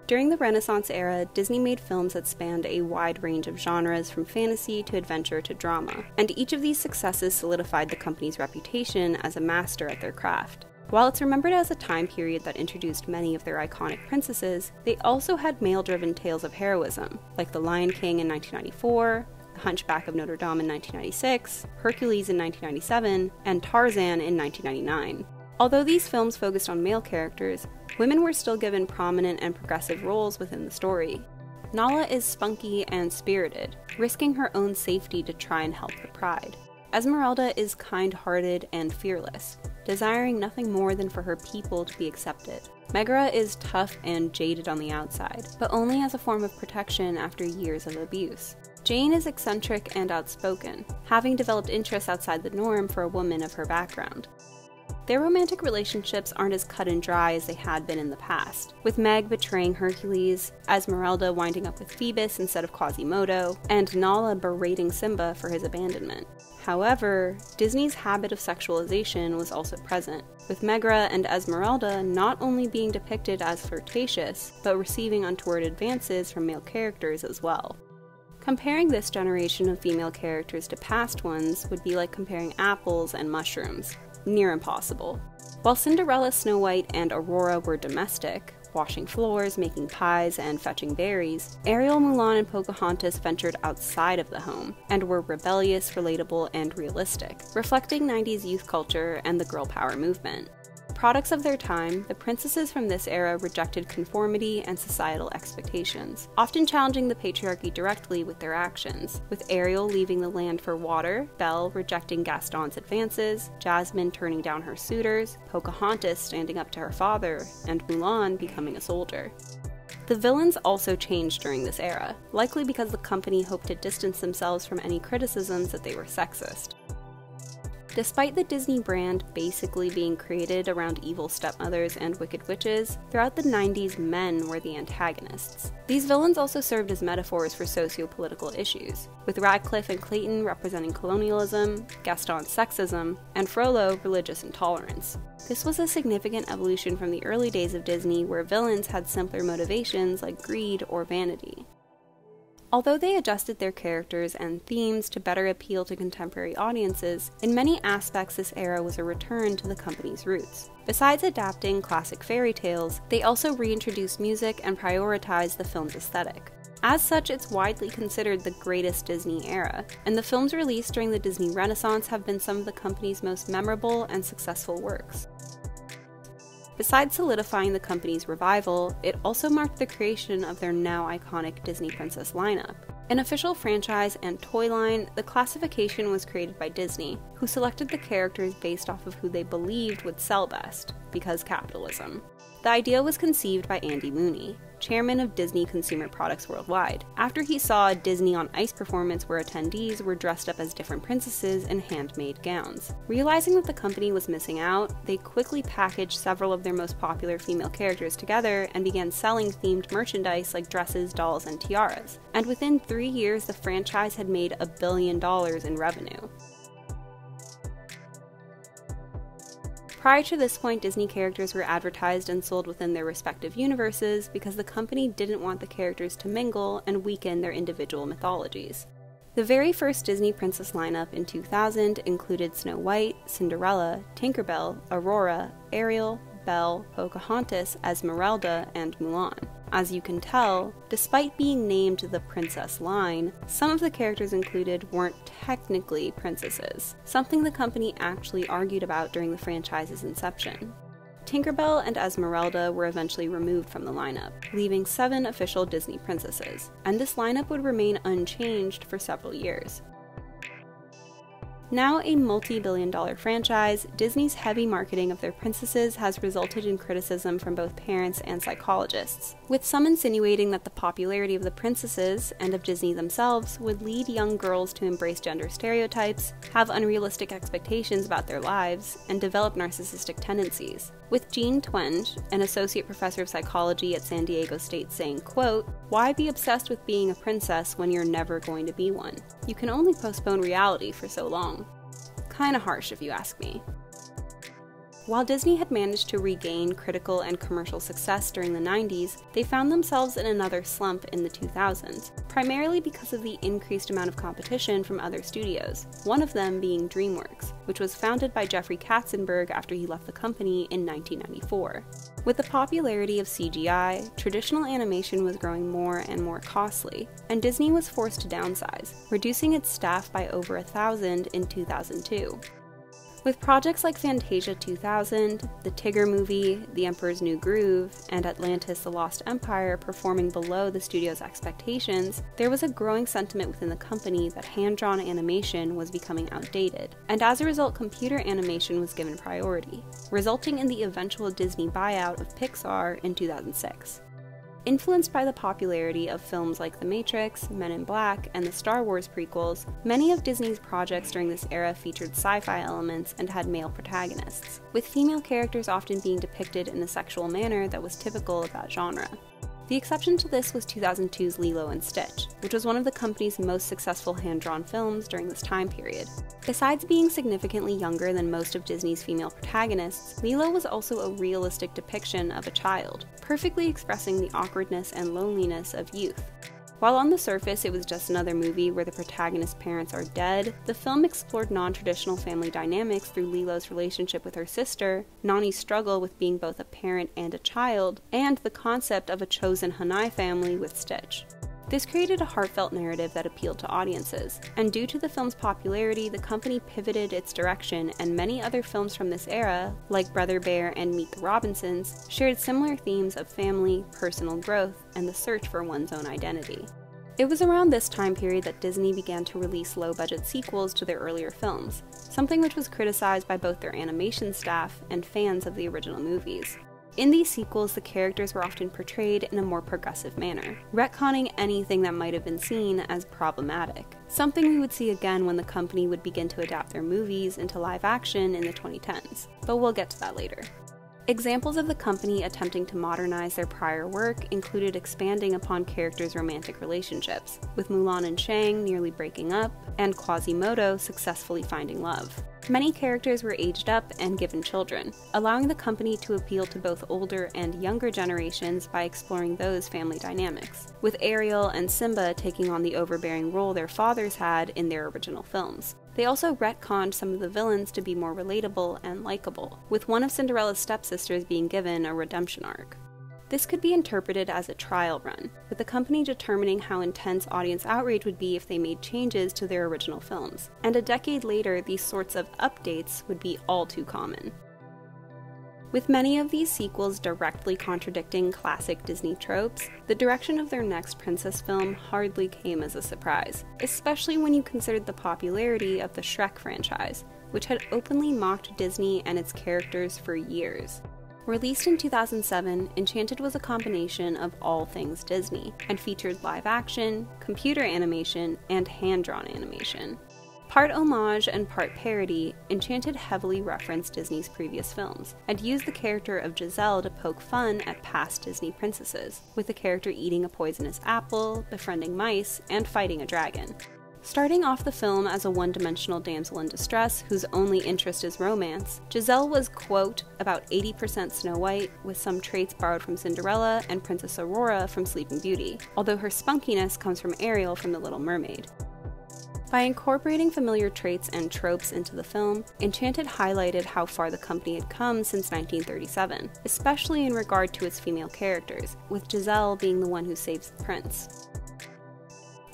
During the Renaissance era, Disney made films that spanned a wide range of genres from fantasy to adventure to drama, and each of these successes solidified the company's reputation as a master at their craft. While it's remembered as a time period that introduced many of their iconic princesses, they also had male-driven tales of heroism, like The Lion King in 1994, The Hunchback of Notre Dame in 1996, Hercules in 1997, and Tarzan in 1999. Although these films focused on male characters, women were still given prominent and progressive roles within the story. Nala is spunky and spirited, risking her own safety to try and help the pride. Esmeralda is kind-hearted and fearless, desiring nothing more than for her people to be accepted. Megara is tough and jaded on the outside, but only as a form of protection after years of abuse. Jane is eccentric and outspoken, having developed interests outside the norm for a woman of her background. Their romantic relationships aren't as cut and dry as they had been in the past, with Meg betraying Hercules, Esmeralda winding up with Phoebus instead of Quasimodo, and Nala berating Simba for his abandonment. However, Disney's habit of sexualization was also present, with Megara and Esmeralda not only being depicted as flirtatious, but receiving untoward advances from male characters as well. Comparing this generation of female characters to past ones would be like comparing apples and mushrooms. Near impossible. While Cinderella, Snow White, and Aurora were domestic, washing floors, making pies, and fetching berries, Ariel, Mulan, and Pocahontas ventured outside of the home, and were rebellious, relatable, and realistic, reflecting 90s youth culture and the girl power movement. Products of their time, the princesses from this era rejected conformity and societal expectations, often challenging the patriarchy directly with their actions, with Ariel leaving the land for water, Belle rejecting Gaston's advances, Jasmine turning down her suitors, Pocahontas standing up to her father, and Mulan becoming a soldier. The villains also changed during this era, likely because the company hoped to distance themselves from any criticisms that they were sexist. Despite the Disney brand basically being created around evil stepmothers and wicked witches, throughout the 90s men were the antagonists. These villains also served as metaphors for socio-political issues, with Radcliffe and Clayton representing colonialism, Gaston sexism, and Frollo religious intolerance. This was a significant evolution from the early days of Disney where villains had simpler motivations like greed or vanity. Although they adjusted their characters and themes to better appeal to contemporary audiences, in many aspects this era was a return to the company's roots. Besides adapting classic fairy tales, they also reintroduced music and prioritized the film's aesthetic. As such, it's widely considered the greatest Disney era, and the films released during the Disney Renaissance have been some of the company's most memorable and successful works. Besides solidifying the company's revival, it also marked the creation of their now iconic Disney Princess lineup. An official franchise and toy line, the classification was created by Disney, who selected the characters based off of who they believed would sell best, because capitalism. The idea was conceived by Andy Mooney, chairman of Disney Consumer Products Worldwide, after he saw a Disney on Ice performance where attendees were dressed up as different princesses in handmade gowns. Realizing that the company was missing out, they quickly packaged several of their most popular female characters together and began selling themed merchandise like dresses, dolls, and tiaras. And within 3 years, the franchise had made $1 billion in revenue. Prior to this point, Disney characters were advertised and sold within their respective universes because the company didn't want the characters to mingle and weaken their individual mythologies. The very first Disney princess lineup in 2000 included Snow White, Cinderella, Tinker Bell, Aurora, Ariel, Belle, Pocahontas, Esmeralda, and Mulan. As you can tell, despite being named the princess line, some of the characters included weren't technically princesses, something the company actually argued about during the franchise's inception. Tinker Bell and Esmeralda were eventually removed from the lineup, leaving 7 official Disney princesses, and this lineup would remain unchanged for several years. Now a multi-billion-dollar franchise, Disney's heavy marketing of their princesses has resulted in criticism from both parents and psychologists, with some insinuating that the popularity of the princesses, and of Disney themselves, would lead young girls to embrace gender stereotypes, have unrealistic expectations about their lives, and develop narcissistic tendencies. With Jean Twenge, an associate professor of psychology at San Diego State, saying, quote, "Why be obsessed with being a princess when you're never going to be one? You can only postpone reality for so long." Kinda harsh if you ask me. While Disney had managed to regain critical and commercial success during the 90s, they found themselves in another slump in the 2000s, primarily because of the increased amount of competition from other studios, one of them being DreamWorks, which was founded by Jeffrey Katzenberg after he left the company in 1994. With the popularity of CGI, traditional animation was growing more and more costly, and Disney was forced to downsize, reducing its staff by over 1,000 in 2002. With projects like Fantasia 2000, The Tigger Movie, The Emperor's New Groove, and Atlantis: The Lost Empire performing below the studio's expectations, there was a growing sentiment within the company that hand-drawn animation was becoming outdated, and as a result computer animation was given priority, resulting in the eventual Disney buyout of Pixar in 2006. Influenced by the popularity of films like The Matrix, Men in Black, and the Star Wars prequels, many of Disney's projects during this era featured sci-fi elements and had male protagonists, with female characters often being depicted in a sexual manner that was typical of that genre. The exception to this was 2002's Lilo and Stitch, which was one of the company's most successful hand-drawn films during this time period. Besides being significantly younger than most of Disney's female protagonists, Lilo was also a realistic depiction of a child, perfectly expressing the awkwardness and loneliness of youth. While on the surface it was just another movie where the protagonist's parents are dead, the film explored non-traditional family dynamics through Lilo's relationship with her sister, Nani's struggle with being both a parent and a child, and the concept of a chosen Hanai family with Stitch. This created a heartfelt narrative that appealed to audiences, and due to the film's popularity, the company pivoted its direction, and many other films from this era, like Brother Bear and Meet the Robinsons, shared similar themes of family, personal growth, and the search for one's own identity. It was around this time period that Disney began to release low-budget sequels to their earlier films, something which was criticized by both their animation staff and fans of the original movies. In these sequels, the characters were often portrayed in a more progressive manner, retconning anything that might have been seen as problematic, something we would see again when the company would begin to adapt their movies into live action in the 2010s, but we'll get to that later. Examples of the company attempting to modernize their prior work included expanding upon characters' romantic relationships, with Mulan and Shang nearly breaking up, and Quasimodo successfully finding love. Many characters were aged up and given children, allowing the company to appeal to both older and younger generations by exploring those family dynamics, with Ariel and Simba taking on the overbearing role their fathers had in their original films. They also retconned some of the villains to be more relatable and likable, with one of Cinderella's stepsisters being given a redemption arc. This could be interpreted as a trial run, with the company determining how intense audience outrage would be if they made changes to their original films, and a decade later these sorts of updates would be all too common. With many of these sequels directly contradicting classic Disney tropes, the direction of their next princess film hardly came as a surprise, especially when you considered the popularity of the Shrek franchise, which had openly mocked Disney and its characters for years. Released in 2007, Enchanted was a combination of all things Disney, and featured live action, computer animation, and hand-drawn animation. Part homage and part parody, Enchanted heavily referenced Disney's previous films, and used the character of Giselle to poke fun at past Disney princesses, with the character eating a poisonous apple, befriending mice, and fighting a dragon. Starting off the film as a one-dimensional damsel in distress whose only interest is romance, Giselle was, quote, about 80% Snow White, with some traits borrowed from Cinderella and Princess Aurora from Sleeping Beauty, although her spunkiness comes from Ariel from The Little Mermaid. By incorporating familiar traits and tropes into the film, Enchanted highlighted how far the company had come since 1937, especially in regard to its female characters, with Giselle being the one who saves the prince.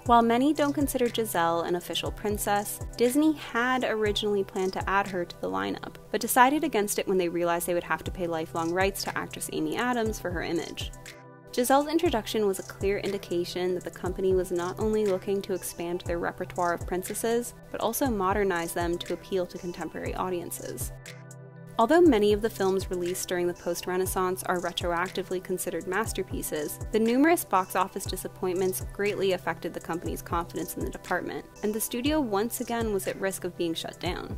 While many don't consider Giselle an official princess, Disney had originally planned to add her to the lineup, but decided against it when they realized they would have to pay lifelong rights to actress Amy Adams for her image. Giselle's introduction was a clear indication that the company was not only looking to expand their repertoire of princesses, but also modernize them to appeal to contemporary audiences. Although many of the films released during the post-Renaissance are retroactively considered masterpieces, the numerous box office disappointments greatly affected the company's confidence in the department, and the studio once again was at risk of being shut down.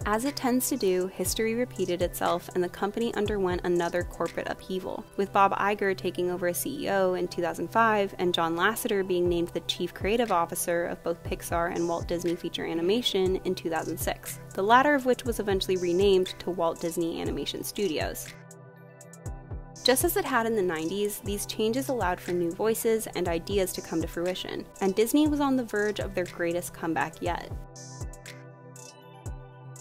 As it tends to do, history repeated itself and the company underwent another corporate upheaval, with Bob Iger taking over as CEO in 2005 and John Lasseter being named the Chief Creative Officer of both Pixar and Walt Disney Feature Animation in 2006, the latter of which was eventually renamed to Walt Disney Animation Studios. Just as it had in the 90s, these changes allowed for new voices and ideas to come to fruition, and Disney was on the verge of their greatest comeback yet.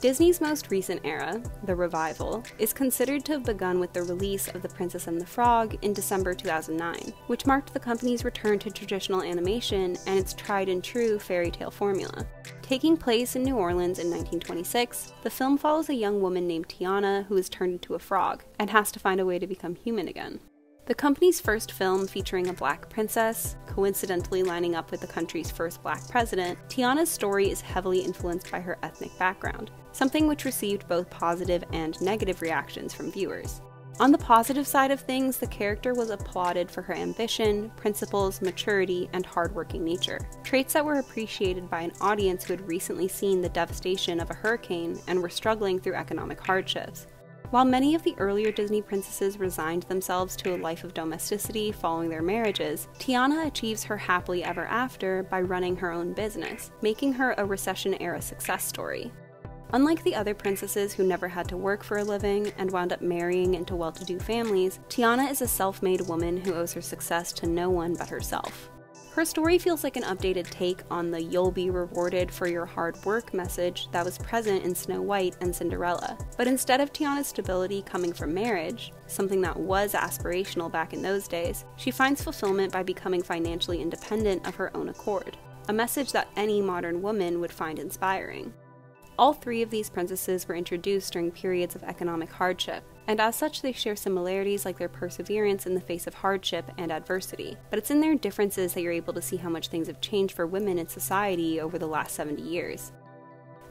Disney's most recent era, the Revival, is considered to have begun with the release of The Princess and the Frog in December 2009, which marked the company's return to traditional animation and its tried-and-true fairy tale formula. Taking place in New Orleans in 1926, the film follows a young woman named Tiana who is turned into a frog and has to find a way to become human again. The company's first film featuring a black princess, coincidentally lining up with the country's first black president, Tiana's story is heavily influenced by her ethnic background, something which received both positive and negative reactions from viewers. On the positive side of things, the character was applauded for her ambition, principles, maturity, and hardworking nature, traits that were appreciated by an audience who had recently seen the devastation of a hurricane and were struggling through economic hardships. While many of the earlier Disney princesses resigned themselves to a life of domesticity following their marriages, Tiana achieves her happily ever after by running her own business, making her a recession-era success story. Unlike the other princesses who never had to work for a living and wound up marrying into well-to-do families, Tiana is a self-made woman who owes her success to no one but herself. Her story feels like an updated take on the "you'll be rewarded for your hard work" message that was present in Snow White and Cinderella. But instead of Tiana's stability coming from marriage, something that was aspirational back in those days, she finds fulfillment by becoming financially independent of her own accord, a message that any modern woman would find inspiring. All three of these princesses were introduced during periods of economic hardship, and as such they share similarities like their perseverance in the face of hardship and adversity. But it's in their differences that you're able to see how much things have changed for women in society over the last 70 years.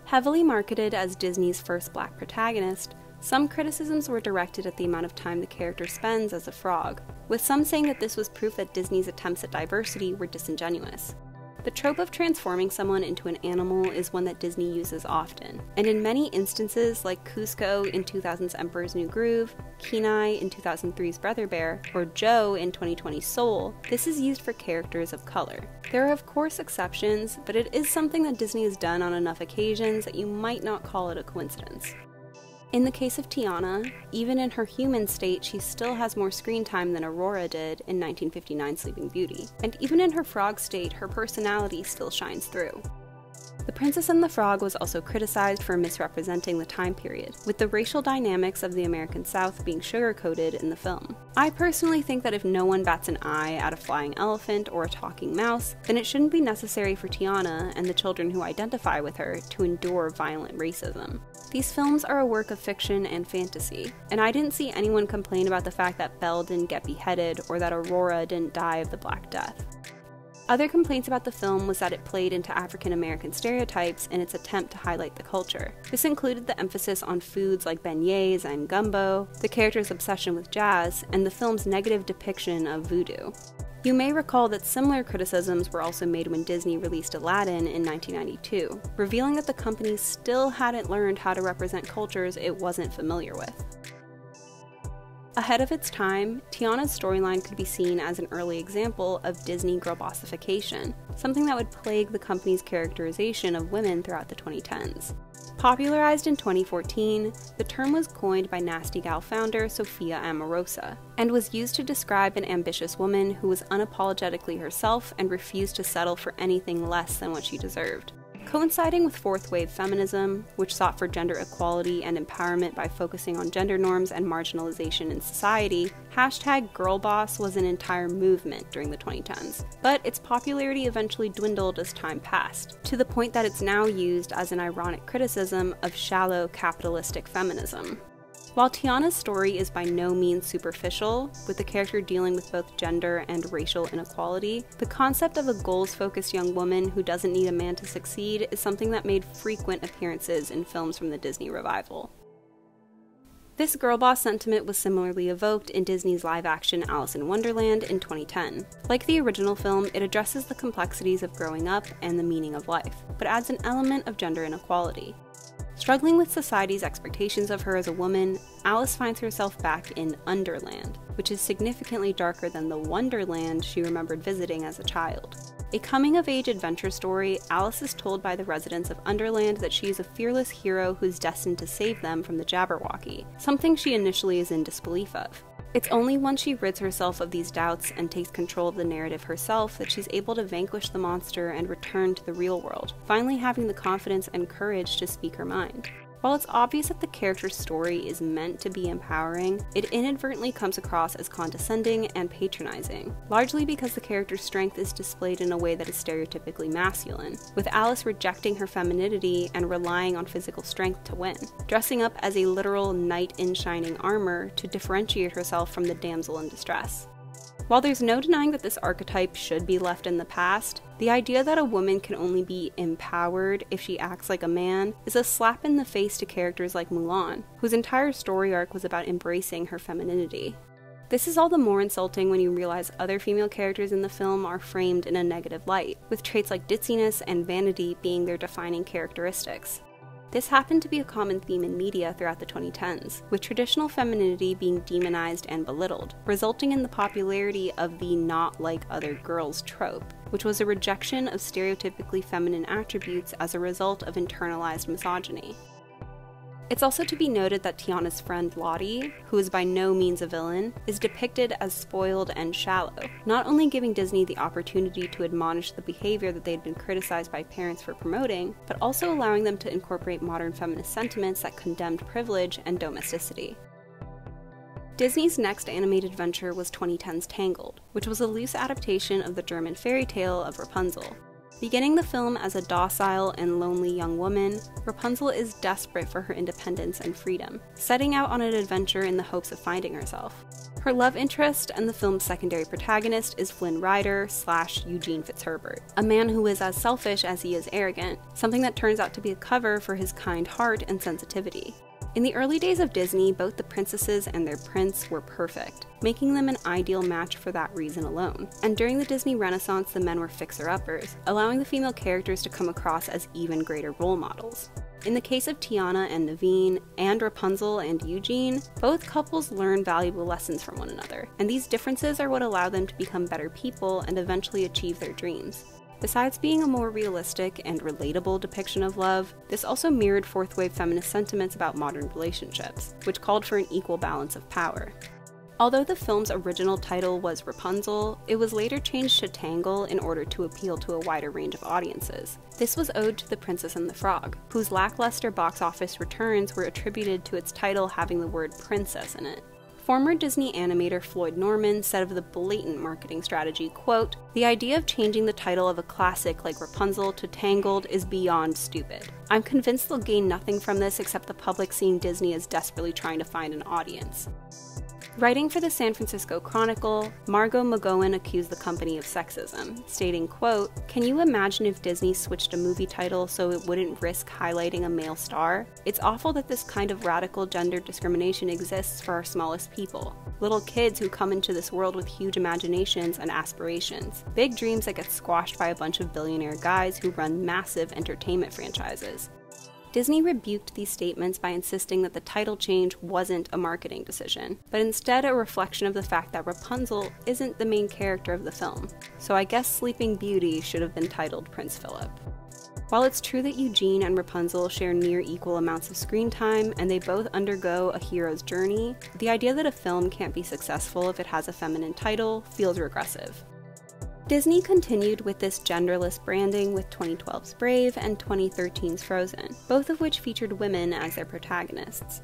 Heavily marketed as Disney's first black protagonist, some criticisms were directed at the amount of time the character spends as a frog, with some saying that this was proof that Disney's attempts at diversity were disingenuous. The trope of transforming someone into an animal is one that Disney uses often, and in many instances like Kuzco in 2000's Emperor's New Groove, Kenai in 2003's Brother Bear, or Joe in 2020's Soul, this is used for characters of color. There are of course exceptions, but it is something that Disney has done on enough occasions that you might not call it a coincidence. In the case of Tiana, even in her human state, she still has more screen time than Aurora did in 1959's Sleeping Beauty, and even in her frog state, her personality still shines through. The Princess and the Frog was also criticized for misrepresenting the time period, with the racial dynamics of the American South being sugar-coated in the film. I personally think that if no one bats an eye at a flying elephant or a talking mouse, then it shouldn't be necessary for Tiana and the children who identify with her to endure violent racism. These films are a work of fiction and fantasy, and I didn't see anyone complain about the fact that Belle didn't get beheaded or that Aurora didn't die of the Black Death. Other complaints about the film was that it played into African American stereotypes in its attempt to highlight the culture. This included the emphasis on foods like beignets and gumbo, the character's obsession with jazz, and the film's negative depiction of voodoo. You may recall that similar criticisms were also made when Disney released Aladdin in 1992, revealing that the company still hadn't learned how to represent cultures it wasn't familiar with. Ahead of its time, Tiana's storyline could be seen as an early example of Disney girl-bossification, something that would plague the company's characterization of women throughout the 2010s. Popularized in 2014, the term was coined by Nasty Gal founder Sophia Amoruso, and was used to describe an ambitious woman who was unapologetically herself and refused to settle for anything less than what she deserved. Coinciding with fourth wave feminism, which sought for gender equality and empowerment by focusing on gender norms and marginalization in society, #girlboss was an entire movement during the 2010s, but its popularity eventually dwindled as time passed, to the point that it's now used as an ironic criticism of shallow capitalistic feminism. While Tiana's story is by no means superficial, with the character dealing with both gender and racial inequality, the concept of a goals-focused young woman who doesn't need a man to succeed is something that made frequent appearances in films from the Disney Revival. This girl boss sentiment was similarly evoked in Disney's live-action Alice in Wonderland in 2010. Like the original film, it addresses the complexities of growing up and the meaning of life, but adds an element of gender inequality. Struggling with society's expectations of her as a woman, Alice finds herself back in Underland, which is significantly darker than the Wonderland she remembered visiting as a child. A coming-of-age adventure story, Alice is told by the residents of Underland that she is a fearless hero who is destined to save them from the Jabberwocky, something she initially is in disbelief of. It's only once she rids herself of these doubts and takes control of the narrative herself that she's able to vanquish the monster and return to the real world, finally having the confidence and courage to speak her mind. While it's obvious that the character's story is meant to be empowering, it inadvertently comes across as condescending and patronizing, largely because the character's strength is displayed in a way that is stereotypically masculine, with Alice rejecting her femininity and relying on physical strength to win, dressing up as a literal knight in shining armor to differentiate herself from the damsel in distress. While there's no denying that this archetype should be left in the past, the idea that a woman can only be empowered if she acts like a man is a slap in the face to characters like Mulan, whose entire story arc was about embracing her femininity. This is all the more insulting when you realize other female characters in the film are framed in a negative light, with traits like ditziness and vanity being their defining characteristics. This happened to be a common theme in media throughout the 2010s, with traditional femininity being demonized and belittled, resulting in the popularity of the not like other girls trope, which was a rejection of stereotypically feminine attributes as a result of internalized misogyny. It's also to be noted that Tiana's friend Lottie, who is by no means a villain, is depicted as spoiled and shallow, not only giving Disney the opportunity to admonish the behavior that they had been criticized by parents for promoting, but also allowing them to incorporate modern feminist sentiments that condemned privilege and domesticity. Disney's next animated venture was 2010's Tangled, which was a loose adaptation of the German fairy tale of Rapunzel. Beginning the film as a docile and lonely young woman, Rapunzel is desperate for her independence and freedom, setting out on an adventure in the hopes of finding herself. Her love interest and the film's secondary protagonist is Flynn Rider / Eugene Fitzherbert, a man who is as selfish as he is arrogant, something that turns out to be a cover for his kind heart and sensitivity. In the early days of Disney, both the princesses and their prince were perfect, making them an ideal match for that reason alone. And during the Disney Renaissance, the men were fixer-uppers, allowing the female characters to come across as even greater role models. In the case of Tiana and Naveen, and Rapunzel and Eugene, both couples learn valuable lessons from one another, and these differences are what allow them to become better people and eventually achieve their dreams. Besides being a more realistic and relatable depiction of love, this also mirrored fourth-wave feminist sentiments about modern relationships, which called for an equal balance of power. Although the film's original title was Rapunzel, it was later changed to Tangle in order to appeal to a wider range of audiences. This was owed to The Princess and the Frog, whose lackluster box office returns were attributed to its title having the word princess in it. Former Disney animator Floyd Norman said of the blatant marketing strategy, quote, "The idea of changing the title of a classic like Rapunzel to Tangled is beyond stupid. I'm convinced they'll gain nothing from this except the public seeing Disney as desperately trying to find an audience." Writing for the San Francisco Chronicle, Margot McGowan accused the company of sexism, stating, quote, "Can you imagine if Disney switched a movie title so it wouldn't risk highlighting a male star? It's awful that this kind of radical gender discrimination exists for our smallest people. Little kids who come into this world with huge imaginations and aspirations. Big dreams that get squashed by a bunch of billionaire guys who run massive entertainment franchises." Disney rebuked these statements by insisting that the title change wasn't a marketing decision, but instead a reflection of the fact that Rapunzel isn't the main character of the film. So I guess Sleeping Beauty should have been titled Prince Philip. While it's true that Eugene and Rapunzel share near equal amounts of screen time and they both undergo a hero's journey, the idea that a film can't be successful if it has a feminine title feels regressive. Disney continued with this genderless branding with 2012's Brave and 2013's Frozen, both of which featured women as their protagonists.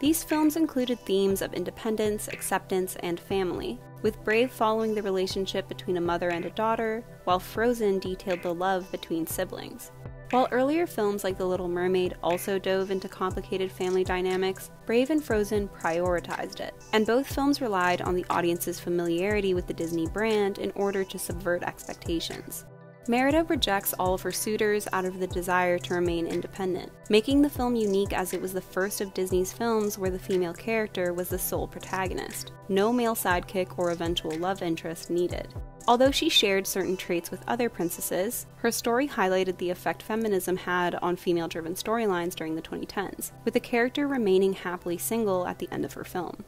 These films included themes of independence, acceptance, and family, with Brave following the relationship between a mother and a daughter, while Frozen detailed the love between siblings. While earlier films like The Little Mermaid also dove into complicated family dynamics, Brave and Frozen prioritized it, and both films relied on the audience's familiarity with the Disney brand in order to subvert expectations. Merida rejects all of her suitors out of the desire to remain independent, making the film unique as it was the first of Disney's films where the female character was the sole protagonist, no male sidekick or eventual love interest needed. Although she shared certain traits with other princesses, her story highlighted the effect feminism had on female-driven storylines during the 2010s, with the character remaining happily single at the end of her film.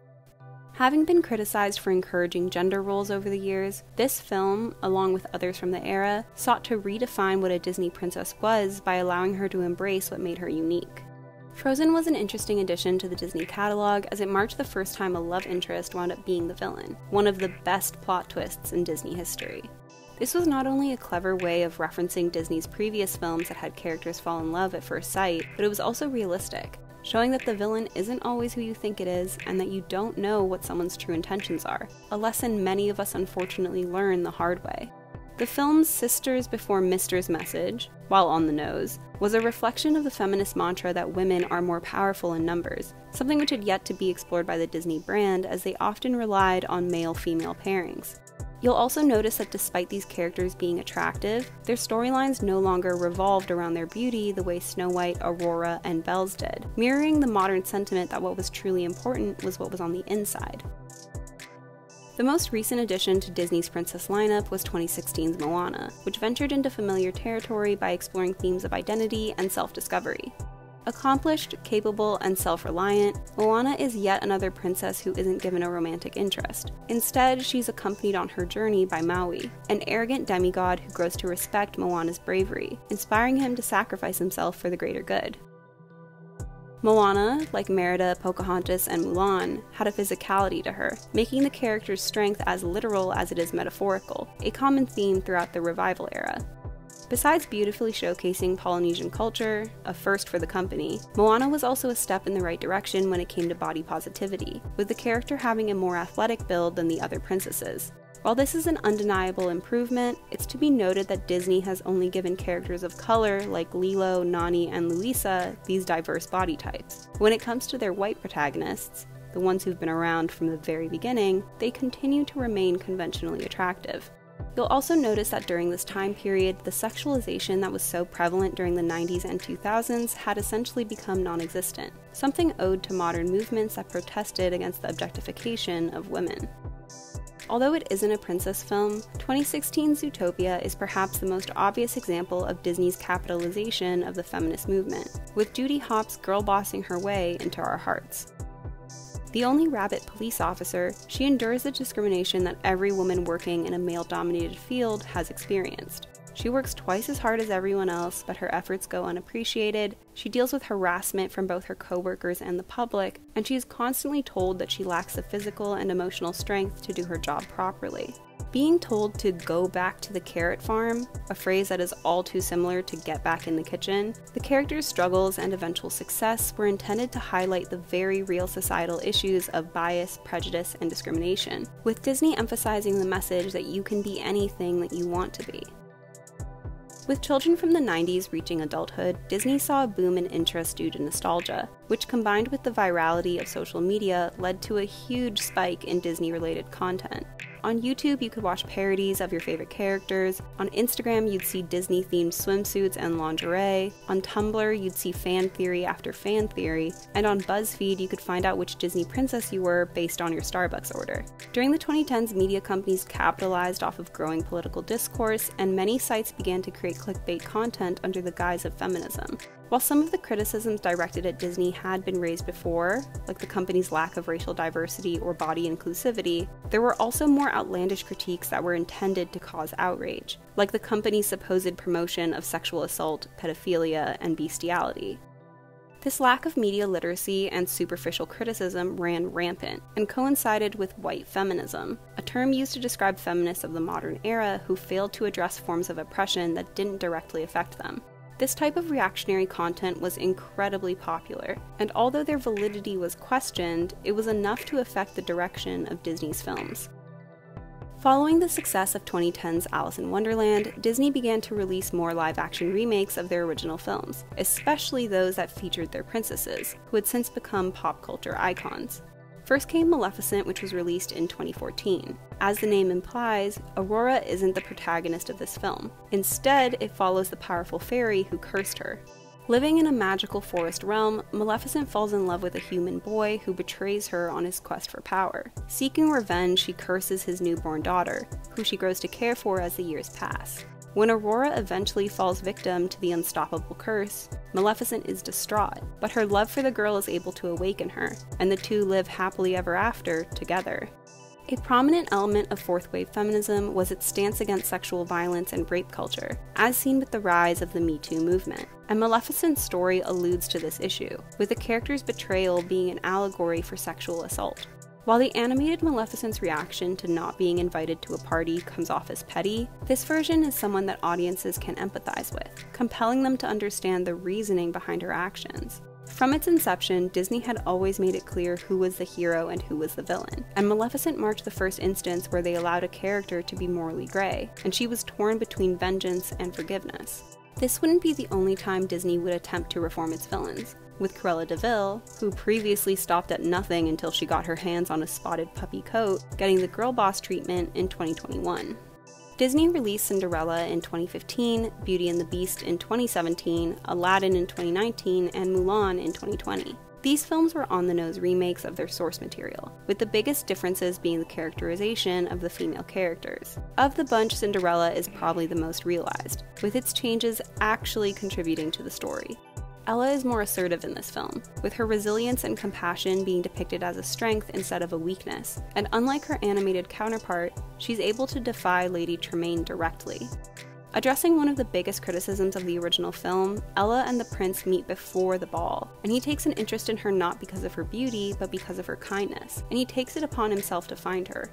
Having been criticized for encouraging gender roles over the years, this film, along with others from the era, sought to redefine what a Disney princess was by allowing her to embrace what made her unique. Frozen was an interesting addition to the Disney catalog as it marked the first time a love interest wound up being the villain, one of the best plot twists in Disney history. This was not only a clever way of referencing Disney's previous films that had characters fall in love at first sight, but it was also realistic, showing that the villain isn't always who you think it is and that you don't know what someone's true intentions are, a lesson many of us unfortunately learn the hard way. The film's Sisters Before Misters message, while on the nose, was a reflection of the feminist mantra that women are more powerful in numbers, something which had yet to be explored by the Disney brand as they often relied on male-female pairings. You'll also notice that despite these characters being attractive, their storylines no longer revolved around their beauty the way Snow White, Aurora, and Belle's did, mirroring the modern sentiment that what was truly important was what was on the inside. The most recent addition to Disney's princess lineup was 2016's Moana, which ventured into familiar territory by exploring themes of identity and self-discovery. Accomplished, capable, and self-reliant, Moana is yet another princess who isn't given a romantic interest. Instead, she's accompanied on her journey by Maui, an arrogant demigod who grows to respect Moana's bravery, inspiring him to sacrifice himself for the greater good. Moana, like Merida, Pocahontas, and Mulan, had a physicality to her, making the character's strength as literal as it is metaphorical, a common theme throughout the revival era. Besides beautifully showcasing Polynesian culture, a first for the company, Moana was also a step in the right direction when it came to body positivity, with the character having a more athletic build than the other princesses. While this is an undeniable improvement, it's to be noted that Disney has only given characters of color like Lilo, Nani, and Luisa these diverse body types. When it comes to their white protagonists, the ones who've been around from the very beginning, they continue to remain conventionally attractive. You'll also notice that during this time period, the sexualization that was so prevalent during the 90s and 2000s had essentially become non-existent, something owed to modern movements that protested against the objectification of women. Although it isn't a princess film, 2016's Zootopia is perhaps the most obvious example of Disney's capitalization of the feminist movement, with Judy Hopps girl-bossing her way into our hearts. The only rabbit police officer, she endures the discrimination that every woman working in a male-dominated field has experienced. She works twice as hard as everyone else, but her efforts go unappreciated. She deals with harassment from both her coworkers and the public, and she is constantly told that she lacks the physical and emotional strength to do her job properly. Being told to go back to the carrot farm, a phrase that is all too similar to get back in the kitchen, the character's struggles and eventual success were intended to highlight the very real societal issues of bias, prejudice, and discrimination, with Disney emphasizing the message that you can be anything that you want to be. With children from the 90s reaching adulthood, Disney saw a boom in interest due to nostalgia, which combined with the virality of social media led to a huge spike in Disney-related content. On YouTube, you could watch parodies of your favorite characters. On Instagram, you'd see Disney-themed swimsuits and lingerie. On Tumblr, you'd see fan theory after fan theory. And on BuzzFeed, you could find out which Disney princess you were based on your Starbucks order. During the 2010s, media companies capitalized off of growing political discourse, and many sites began to create clickbait content under the guise of feminism. While some of the criticisms directed at Disney had been raised before, like the company's lack of racial diversity or body inclusivity, there were also more outlandish critiques that were intended to cause outrage, like the company's supposed promotion of sexual assault, pedophilia, and bestiality. This lack of media literacy and superficial criticism ran rampant and coincided with white feminism, a term used to describe feminists of the modern era who failed to address forms of oppression that didn't directly affect them. This type of reactionary content was incredibly popular, and although their validity was questioned, it was enough to affect the direction of Disney's films. Following the success of 2010's Alice in Wonderland, Disney began to release more live-action remakes of their original films, especially those that featured their princesses, who had since become pop culture icons. First came Maleficent, which was released in 2014. As the name implies, Aurora isn't the protagonist of this film. Instead, it follows the powerful fairy who cursed her. Living in a magical forest realm, Maleficent falls in love with a human boy who betrays her on his quest for power. Seeking revenge, she curses his newborn daughter, who she grows to care for as the years pass. When Aurora eventually falls victim to the unstoppable curse, Maleficent is distraught, but her love for the girl is able to awaken her, and the two live happily ever after together. A prominent element of fourth wave feminism was its stance against sexual violence and rape culture, as seen with the rise of the Me Too movement. And Maleficent's story alludes to this issue, with the character's betrayal being an allegory for sexual assault. While the animated Maleficent's reaction to not being invited to a party comes off as petty, this version is someone that audiences can empathize with, compelling them to understand the reasoning behind her actions. From its inception, Disney had always made it clear who was the hero and who was the villain, and Maleficent marked the first instance where they allowed a character to be morally gray, and she was torn between vengeance and forgiveness. This wouldn't be the only time Disney would attempt to reform its villains, with Cruella de Vil, who previously stopped at nothing until she got her hands on a spotted puppy coat, getting the girl boss treatment in 2021. Disney released Cinderella in 2015, Beauty and the Beast in 2017, Aladdin in 2019, and Mulan in 2020. These films were on-the-nose remakes of their source material, with the biggest differences being the characterization of the female characters. Of the bunch, Cinderella is probably the most realized, with its changes actually contributing to the story. Ella is more assertive in this film, with her resilience and compassion being depicted as a strength instead of a weakness, and unlike her animated counterpart, she's able to defy Lady Tremaine directly. Addressing one of the biggest criticisms of the original film, Ella and the prince meet before the ball, and he takes an interest in her not because of her beauty, but because of her kindness, and he takes it upon himself to find her.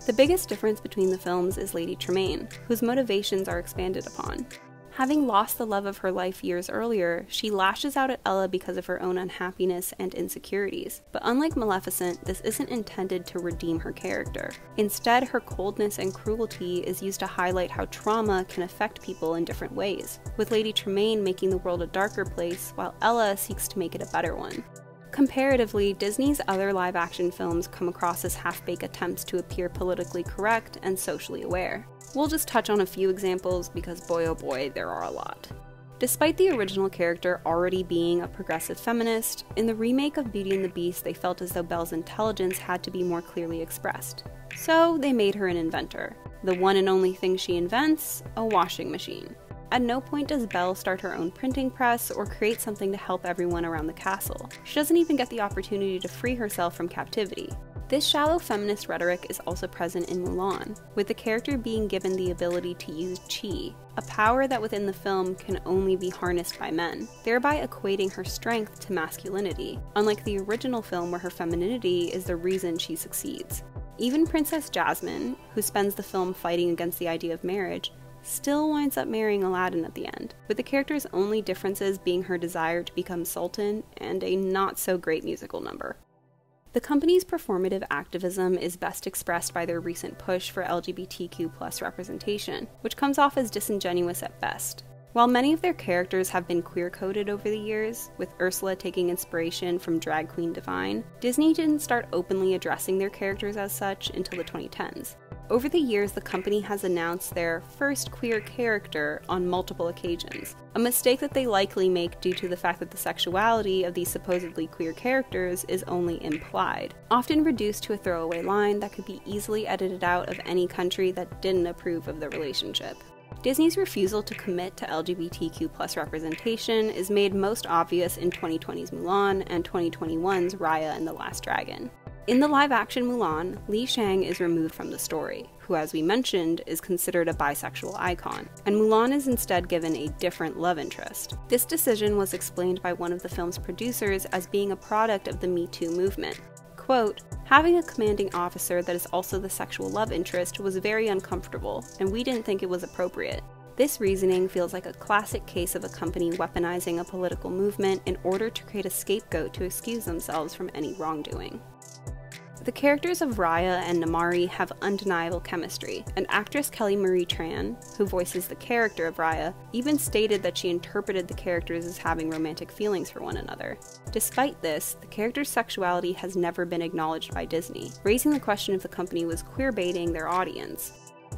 The biggest difference between the films is Lady Tremaine, whose motivations are expanded upon. Having lost the love of her life years earlier, she lashes out at Ella because of her own unhappiness and insecurities. But unlike Maleficent, this isn't intended to redeem her character. Instead, her coldness and cruelty is used to highlight how trauma can affect people in different ways, with Lady Tremaine making the world a darker place, while Ella seeks to make it a better one. Comparatively, Disney's other live-action films come across as half-baked attempts to appear politically correct and socially aware. We'll just touch on a few examples because boy oh boy, there are a lot. Despite the original character already being a progressive feminist, in the remake of Beauty and the Beast they felt as though Belle's intelligence had to be more clearly expressed. So they made her an inventor. The one and only thing she invents? A washing machine. At no point does Belle start her own printing press or create something to help everyone around the castle. She doesn't even get the opportunity to free herself from captivity. This shallow feminist rhetoric is also present in Mulan, with the character being given the ability to use Qi, a power that within the film can only be harnessed by men, thereby equating her strength to masculinity, unlike the original film where her femininity is the reason she succeeds. Even Princess Jasmine, who spends the film fighting against the idea of marriage, still winds up marrying Aladdin at the end, with the character's only differences being her desire to become sultan and a not-so-great musical number. The company's performative activism is best expressed by their recent push for LGBTQ+ representation, which comes off as disingenuous at best. While many of their characters have been queer-coded over the years, with Ursula taking inspiration from drag queen Divine, Disney didn't start openly addressing their characters as such until the 2010s. Over the years, the company has announced their first queer character on multiple occasions, a mistake that they likely make due to the fact that the sexuality of these supposedly queer characters is only implied, often reduced to a throwaway line that could be easily edited out of any country that didn't approve of the relationship. Disney's refusal to commit to LGBTQ+ representation is made most obvious in 2020's Mulan and 2021's Raya and the Last Dragon. In the live-action Mulan, Li Shang is removed from the story, who, as we mentioned, is considered a bisexual icon, and Mulan is instead given a different love interest. This decision was explained by one of the film's producers as being a product of the Me Too movement. Quote, "Having a commanding officer that is also the sexual love interest was very uncomfortable, and we didn't think it was appropriate. This reasoning feels like a classic case of a company weaponizing a political movement in order to create a scapegoat to excuse themselves from any wrongdoing." The characters of Raya and Namaari have undeniable chemistry, and actress Kelly Marie Tran, who voices the character of Raya, even stated that she interpreted the characters as having romantic feelings for one another. Despite this, the character's sexuality has never been acknowledged by Disney, raising the question if the company was queerbaiting their audience.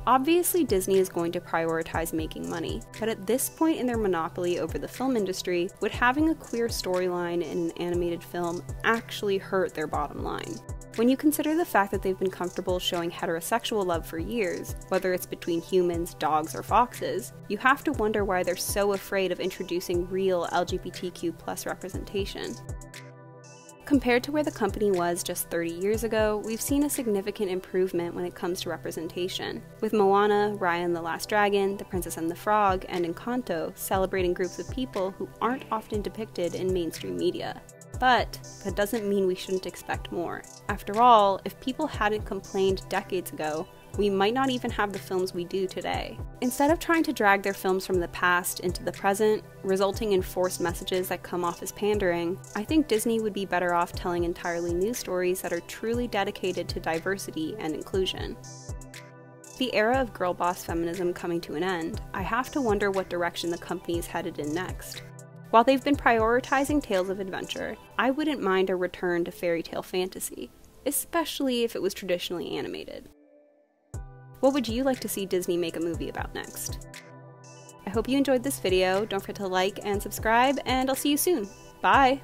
Obviously, Disney is going to prioritize making money, but at this point in their monopoly over the film industry, would having a queer storyline in an animated film actually hurt their bottom line? When you consider the fact that they've been comfortable showing heterosexual love for years, whether it's between humans, dogs, or foxes, you have to wonder why they're so afraid of introducing real LGBTQ+ representation. Compared to where the company was just 30 years ago, we've seen a significant improvement when it comes to representation, with Moana, Raya and the Last Dragon, The Princess and the Frog, and Encanto celebrating groups of people who aren't often depicted in mainstream media. But that doesn't mean we shouldn't expect more. After all, if people hadn't complained decades ago, we might not even have the films we do today. Instead of trying to drag their films from the past into the present, resulting in forced messages that come off as pandering, I think Disney would be better off telling entirely new stories that are truly dedicated to diversity and inclusion. The era of girl boss feminism coming to an end, I have to wonder what direction the company is headed in next. While they've been prioritizing tales of adventure, I wouldn't mind a return to fairy tale fantasy, especially if it was traditionally animated. What would you like to see Disney make a movie about next? I hope you enjoyed this video. Don't forget to like and subscribe, and I'll see you soon. Bye!